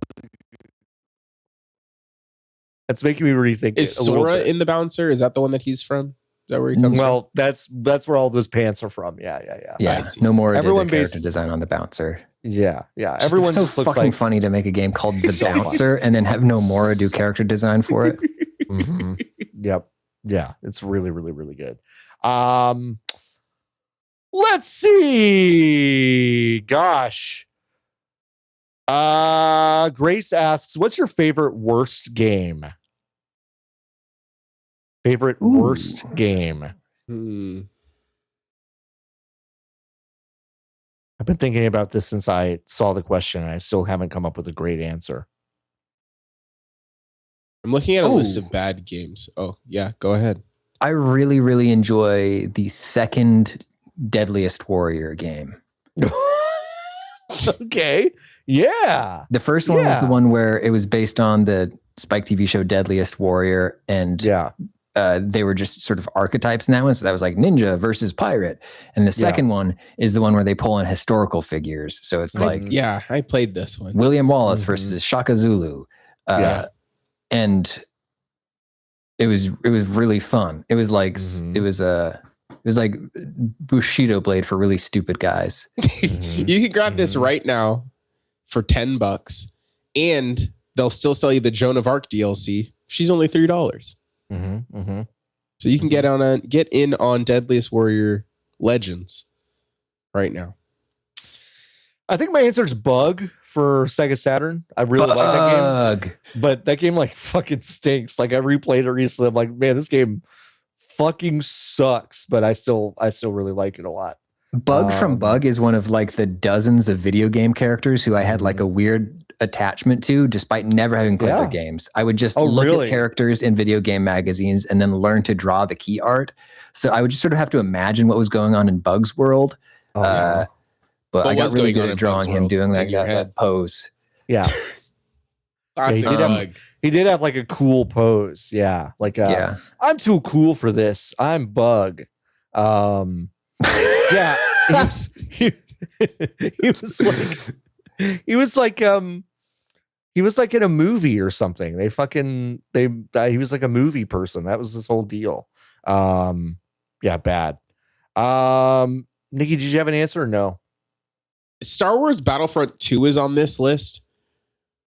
making me rethink. Is Sora in the Bouncer? Is that the one that he's from? that where he comes from? That's where all those pants are from. Yeah. No more everyone character design on the bouncer. Yeah. Everyone just looks fucking funny to make a game called The Bouncer and then have Nomura do character design for it. Mm-hmm. Yep. Yeah, it's really, really, really good. Let's see. Gosh. Grace asks, what's your favorite worst game? Worst game. I've been thinking about this since I saw the question, and I still haven't come up with a great answer. I'm looking at a list of bad games. Oh, yeah, go ahead. I really, really enjoy the second Deadliest Warrior game. Okay. Yeah. The first one was the one where it was based on the Spike TV show Deadliest Warrior, and they were just sort of archetypes in that one. So that was like ninja versus pirate. And the second one is the one where they pull in historical figures. So it's like... Yeah, I played this one. William Wallace versus Shaka Zulu. And it was really fun. It was like it was like Bushido Blade for really stupid guys. You can grab this right now for $10, and they'll still sell you the Joan of Arc DLC. She's only $3. So you can get in on Deadliest Warrior Legends right now. I think my answer is Bug for Sega Saturn. I really like that game, but that game like fucking stinks. Like I replayed it recently. I'm like, man, this game fucking sucks, but I still really like it a lot. Bug from Bug is one of like the dozens of video game characters who I had like a weird attachment to, despite never having played their games. I would just look at characters in video game magazines and then learn to draw the key art. So I would just sort of have to imagine what was going on in Bug's world. But I got really good at drawing him doing that pose. Yeah. He did have like a cool pose. Yeah. Like, I'm too cool for this. I'm Bug. Yeah. He was like in a movie or something. He was like a movie person. That was his whole deal. Yeah, bad. Nikki, did you have an answer or no? Star Wars Battlefront 2 is on this list.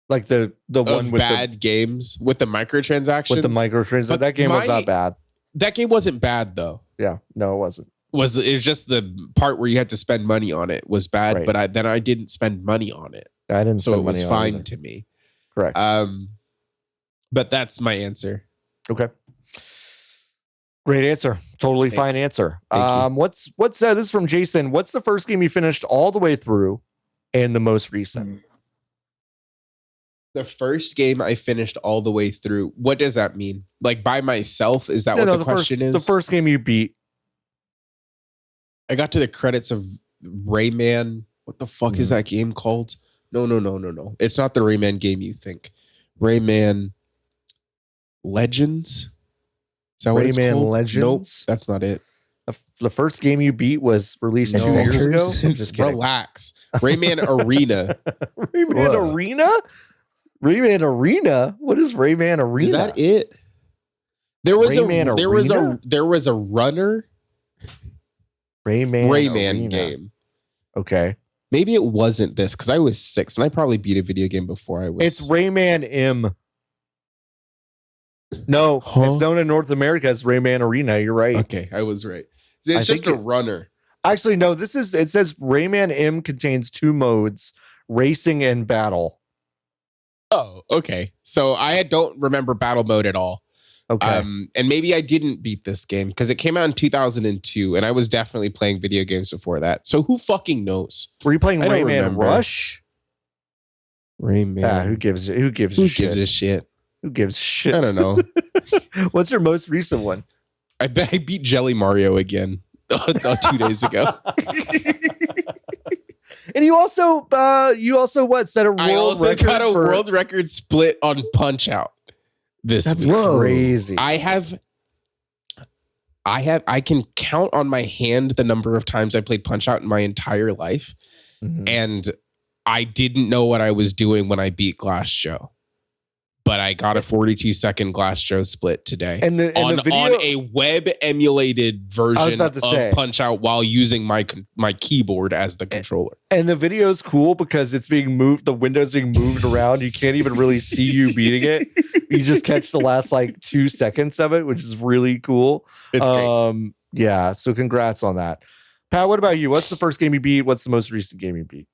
Like the one with bad games with the microtransactions. With the microtransactions. That game was not bad. That game wasn't bad though. Yeah, no, it wasn't. It was just the part where you had to spend money on it was bad, right. But I didn't spend money on it. I didn't, so it was fine to me. Correct. But that's my answer. Okay. Great answer. Totally fine answer. What's this is from Jason. What's the first game you finished all the way through and the most recent? The first game I finished all the way through. What does that mean? Like by myself? Is that what the question is? The first game you beat. I got to the credits of Rayman. What the fuck is that game called? No. It's not the Rayman game you think. Rayman Legends? Is that what it's called? Legends? Nope, that's not it. The first game you beat was released 2 years ago. I'm just kidding. Relax. Rayman Arena. Rayman Arena? Rayman Arena? What is Rayman Arena? Is that it? There was a runner. Rayman game. Okay. Maybe it wasn't this because I was 6 and I probably beat a video game before I was. It's Rayman M. No, it's known in North America as Rayman Arena. You're right. Okay, I was right. It's just a runner. Actually, no, it says Rayman M contains 2 modes, racing and battle. Oh, okay. So I don't remember battle mode at all. Okay. And maybe I didn't beat this game because it came out in 2002 and I was definitely playing video games before that. So who fucking knows? Were you playing Rayman Rush? Rayman. Who gives a shit? Who gives a shit? I don't know. What's your most recent one? I bet I beat Jelly Mario again 2 days ago. And you also what set a world record? Got a world record split on Punch Out. That's crazy. I can count on my hand the number of times I played Punch Out in my entire life. And I didn't know what I was doing when I beat Glass Joe. but I got a 42-second Glass Joe split today. And the video, on a web emulated version of Punch Out while using my keyboard as the controller. And the video is cool because it's being moved. The window's being moved around. You can't even really see you beating it. You just catch the last like 2 seconds of it, which is really cool. It's great. Yeah. So congrats on that. Pat, what about you? What's the first game you beat? What's the most recent game you beat?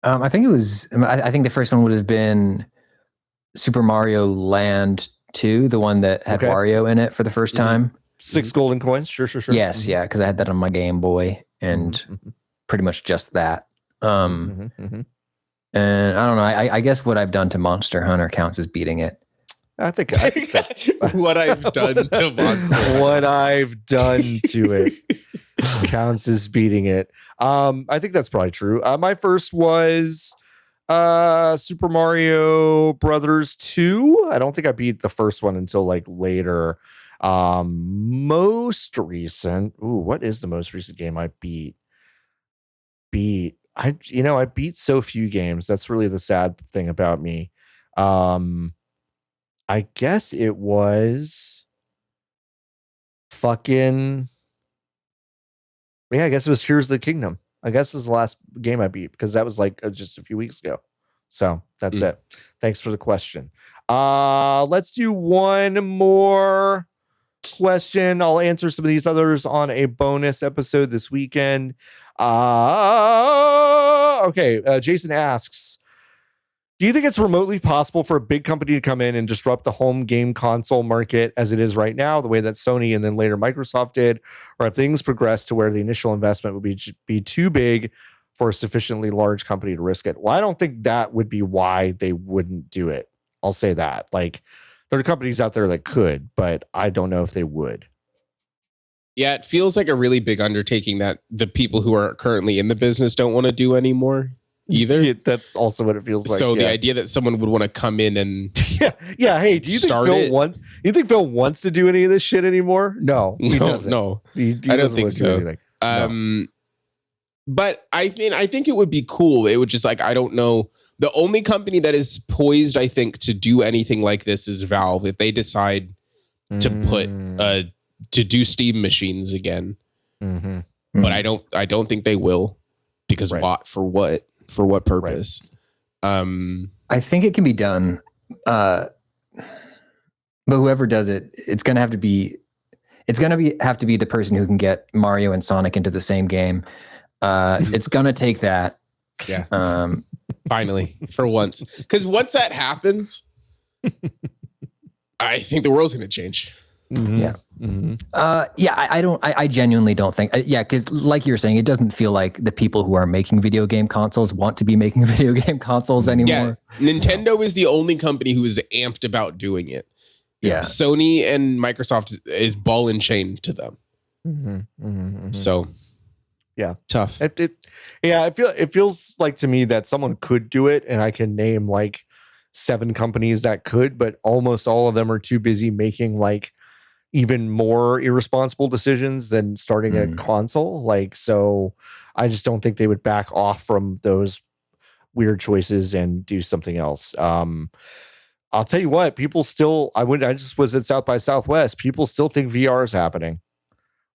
I think the first one would have been Super Mario Land 2, the one that had Wario in it for the first time. 6 golden coins. Sure. Yes, yeah, because I had that on my Game Boy and pretty much just that. And I don't know. I guess what I've done to Monster Hunter counts as beating it. I think that what I've done to Monster. What I've done to it counts as beating it. I think that's probably true. My first was Super Mario Brothers 2. I don't think I beat the first one until like later. Most recent. Ooh, what is the most recent game I beat? I beat so few games. That's really the sad thing about me. I guess it was fucking. Yeah, I guess it was Tears of the Kingdom. I guess this is the last game I beat because that was like just a few weeks ago. So that's it. Thanks for the question. Let's do one more question. I'll answer some of these others on a bonus episode this weekend. Okay. Jason asks, do you think it's remotely possible for a big company to come in and disrupt the home game console market as it is right now, the way that Sony and then later Microsoft did, or if things progress to where the initial investment would be too big for a sufficiently large company to risk it? Well, I don't think that would be why they wouldn't do it. I'll say that. Like, there are companies out there that could, but I don't know if they would. Yeah, it feels like a really big undertaking that the people who are currently in the business don't want to do anymore. Either. Yeah, that's also what it feels like. So the idea that someone would want to come in and yeah. Hey, do you think Phil wants to do any of this shit anymore? No, he doesn't. No, he I don't think so. But I think it would be cool. It would just like, I don't know. The only company that is poised, I think, to do anything like this is Valve. If they decide to put to do Steam machines again, but I don't think they will because For what purpose? Right. I think it can be done, but whoever does it, it's going to have to be the person who can get Mario and Sonic into the same game. It's going to take that. Yeah. Finally, for once, because once that happens, I think the world's going to change. Yeah. I genuinely don't think, because like you're saying, it doesn't feel like the people who are making video game consoles want to be making video game consoles anymore. Yeah, Nintendo is the only company who is amped about doing it. Yeah. Sony and Microsoft is ball and chain to them. So yeah, tough. It feels like to me that someone could do it, and I can name like 7 companies that could, but almost all of them are too busy making like even more irresponsible decisions than starting a console. Like, so I just don't think they would back off from those weird choices and do something else. I'll tell you what, people still, I just was at South by Southwest. People still think VR is happening,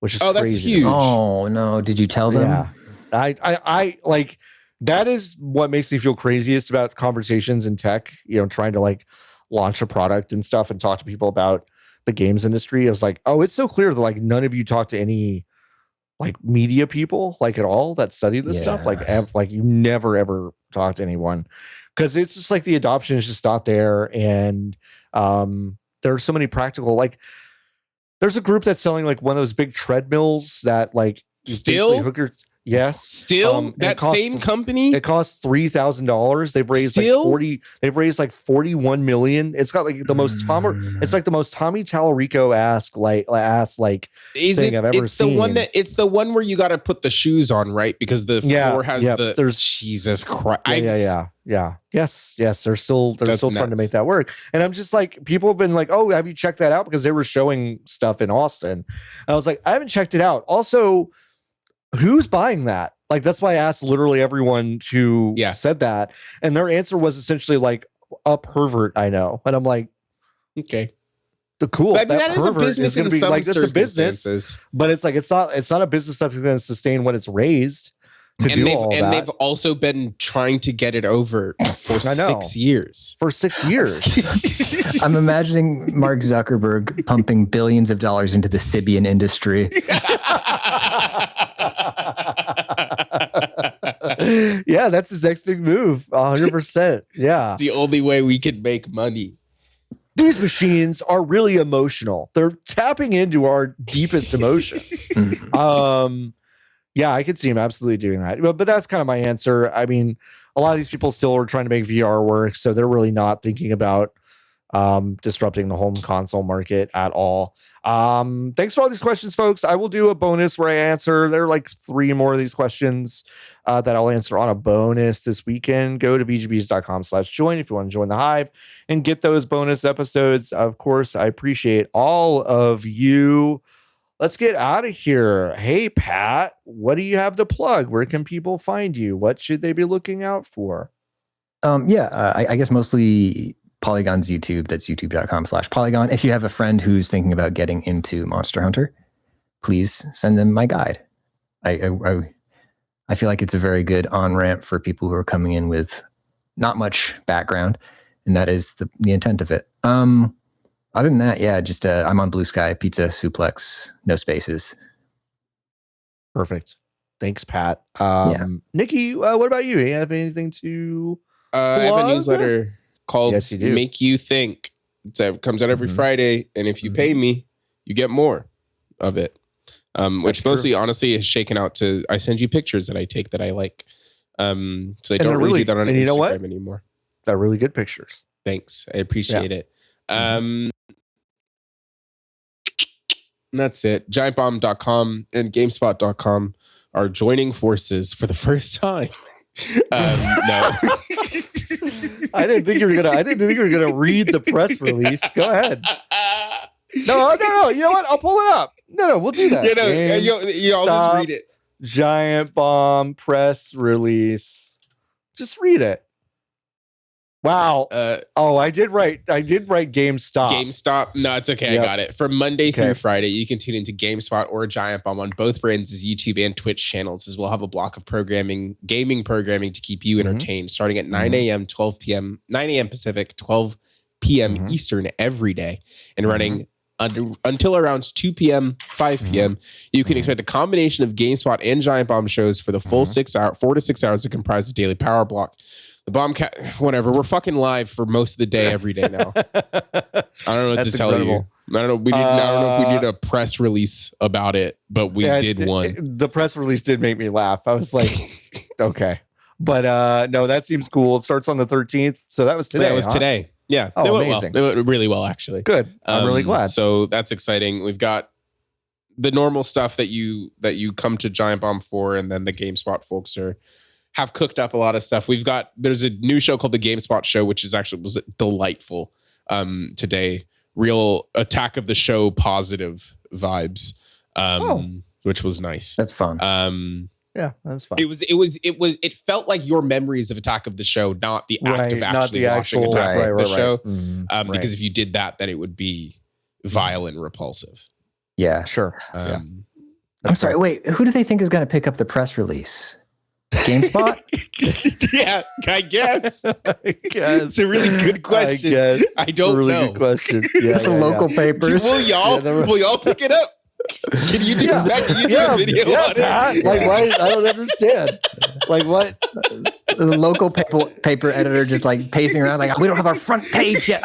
which is crazy. That's huge. Oh no. Did you tell them? Yeah. I like, that is what makes me feel craziest about conversations in tech, trying to like launch a product and stuff and talk to people about the games industry. I was like, oh, it's so clear that like none of you talk to any like media people like at all that study this stuff. Like you never ever talk to anyone because it's just like the adoption is just not there. And there are so many practical, like there's a group that's selling like one of those big treadmills that like still hook your. Yes. Still, that same company. It costs $3,000. They've raised They've raised like 41 million. It's got like the most It's like the most Tommy Tallarico thing I've ever seen. It's the one where you got to put the shoes on, right? Because the floor has the. There's Jesus Christ. Yeah. Yes. They're still trying to make that work. And I'm just like, people have been like, oh, have you checked that out? Because they were showing stuff in Austin. And I was like, I haven't checked it out. Also, who's buying that? Like, that's why I asked literally everyone who said that. And their answer was essentially like a pervert I know, and I'm like, okay, the cool. But that is a business going to be like, it's a business, but it's not a business that's going to sustain what it's raised to do all that. And they've also been trying to get it over for 6 years. For 6 years. I'm imagining Mark Zuckerberg pumping billions of dollars into the Sibian industry. Yeah, that's his next big move. 100%. Yeah. It's the only way we can make money. These machines are really emotional. They're tapping into our deepest emotions. Yeah, I could see him absolutely doing that. But that's kind of my answer. I mean, a lot of these people still are trying to make VR work, so they're really not thinking about disrupting the home console market at all. Thanks for all these questions, folks. I will do a bonus where I answer. There are like 3 more of these questions that I'll answer on a bonus this weekend. Go to bgbs.com/join if you want to join the hive and get those bonus episodes. Of course, I appreciate all of you. Let's get out of here. Hey, Pat, what do you have to plug? Where can people find you? What should they be looking out for? I guess mostly Polygon's YouTube. That's youtube.com/Polygon. If you have a friend who's thinking about getting into Monster Hunter, please send them my guide. I feel like it's a very good on-ramp for people who are coming in with not much background, and that is the intent of it. Other than that, yeah, just I'm on Blue Sky, Pizza Suplex, no spaces. Perfect. Thanks, Pat. Niki, what about you? You have anything to I have a newsletter called Make You Think. It comes out every Friday, and if you pay me, you get more of it. Which mostly, honestly, is shaken out to I send you pictures that I take that I like. So I don't really do that on Instagram anymore. They're really good pictures. Thanks. I appreciate it. And that's it. Giantbomb.com and GameSpot.com are joining forces for the first time. No. I didn't think you were gonna read the press release. Go ahead. No. You know what? I'll pull it up. No, we'll do that. I'll just read it. Giant Bomb press release. Just read it. Wow. I did write GameStop. GameStop? No, it's okay. Yep. I got it. From Monday through Friday, you can tune into GameSpot or Giant Bomb on both brands' YouTube and Twitch channels, as we'll have a block of gaming programming to keep you entertained, starting at 9 a.m., 12 p.m., 9 a.m. Pacific, 12 p.m. Eastern every day, and running until around 2 p.m., 5 p.m. You can expect a combination of GameSpot and Giant Bomb shows for the full 4 to 6 hours that comprise the daily power block. The Bombcat, whatever. We're fucking live for most of the day, every day now. I don't know what to tell you. I don't know. I don't know if we need a press release about it, but we did one. The press release did make me laugh. I was like, okay, but no, that seems cool. It starts on the 13th, so that was today. That was today. Yeah, it went amazing. Well. It went really well, actually. Good. I'm really glad. So that's exciting. We've got the normal stuff that you come to Giant Bomb for, and then the GameSpot folks have cooked up a lot of stuff. There's a new show called the GameSpot Show, which was delightful today. Real Attack of the Show positive vibes, which was nice. That's fun. Yeah, that's fun. It felt like your memories of Attack of the Show, not the act of actually watching Attack of the Show. Because if you did that, then it would be vile and repulsive. Yeah, sure. I'm sorry. Wait, who do they think is going to pick up the press release? GameSpot? Yeah, I guess. It's a really good question. I don't know. Good question. Yeah, the local papers. Will y'all pick it up? Can you do that? Can you do a video on it? Like, why? I don't understand. Like, what? The local paper editor just like pacing around like, we don't have our front page yet.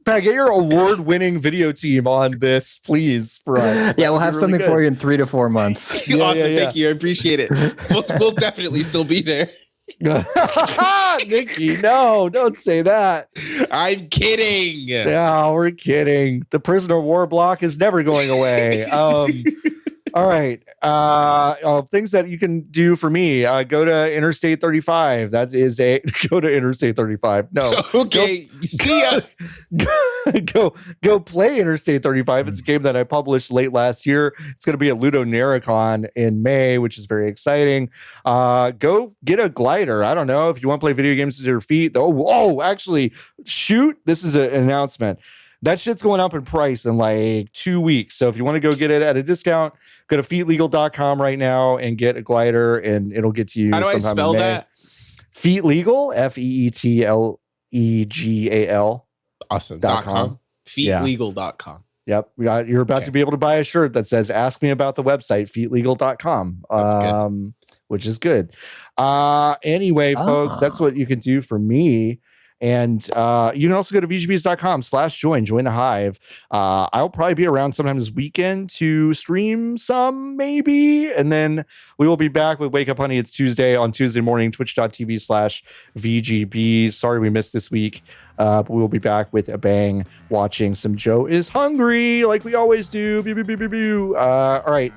Pat, get your award-winning video team on this, please, for us. Yeah, we'll have something for you in 3 to 4 months. Awesome, thank you. I appreciate it. We'll definitely still be there. Niki, no, don't say that. I'm kidding. No, we're kidding. The prisoner of war block is never going away. All right. Things that you can do for me. Go to Interstate 35. Go to Interstate 35. No. Okay. See ya. Go play Interstate 35. It's a game that I published late last year. It's going to be at Ludo Naricon in May, which is very exciting. Go get a glider. I don't know if you want to play video games with your feet. Actually, shoot. This is an announcement. That shit's going up in price in like 2 weeks. So if you want to go get it at a discount, go to feetlegal.com right now and get a glider, and it'll get to you. How do I spell that? Feetlegal, FEETLEGAL. Awesome. .com. Feetlegal.com. Yep. You're about to be able to buy a shirt that says, ask me about the website, feetlegal.com, which is good. Anyway, folks, that's what you can do for me. And you can also go to vgbs.com/join the hive. I'll probably be around sometime this weekend to stream some, maybe. And then we will be back with Wake Up Honey. It's Tuesday on Tuesday morning, twitch.tv/VGB. Sorry we missed this week. But we will be back with a bang watching some Joe is Hungry like we always do. All right.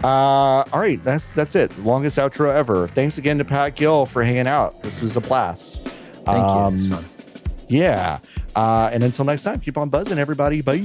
That's it. Longest outro ever. Thanks again to Pat Gill for hanging out. This was a blast. Thank you. It was fun. Yeah. And until next time, keep on buzzing, everybody. Bye.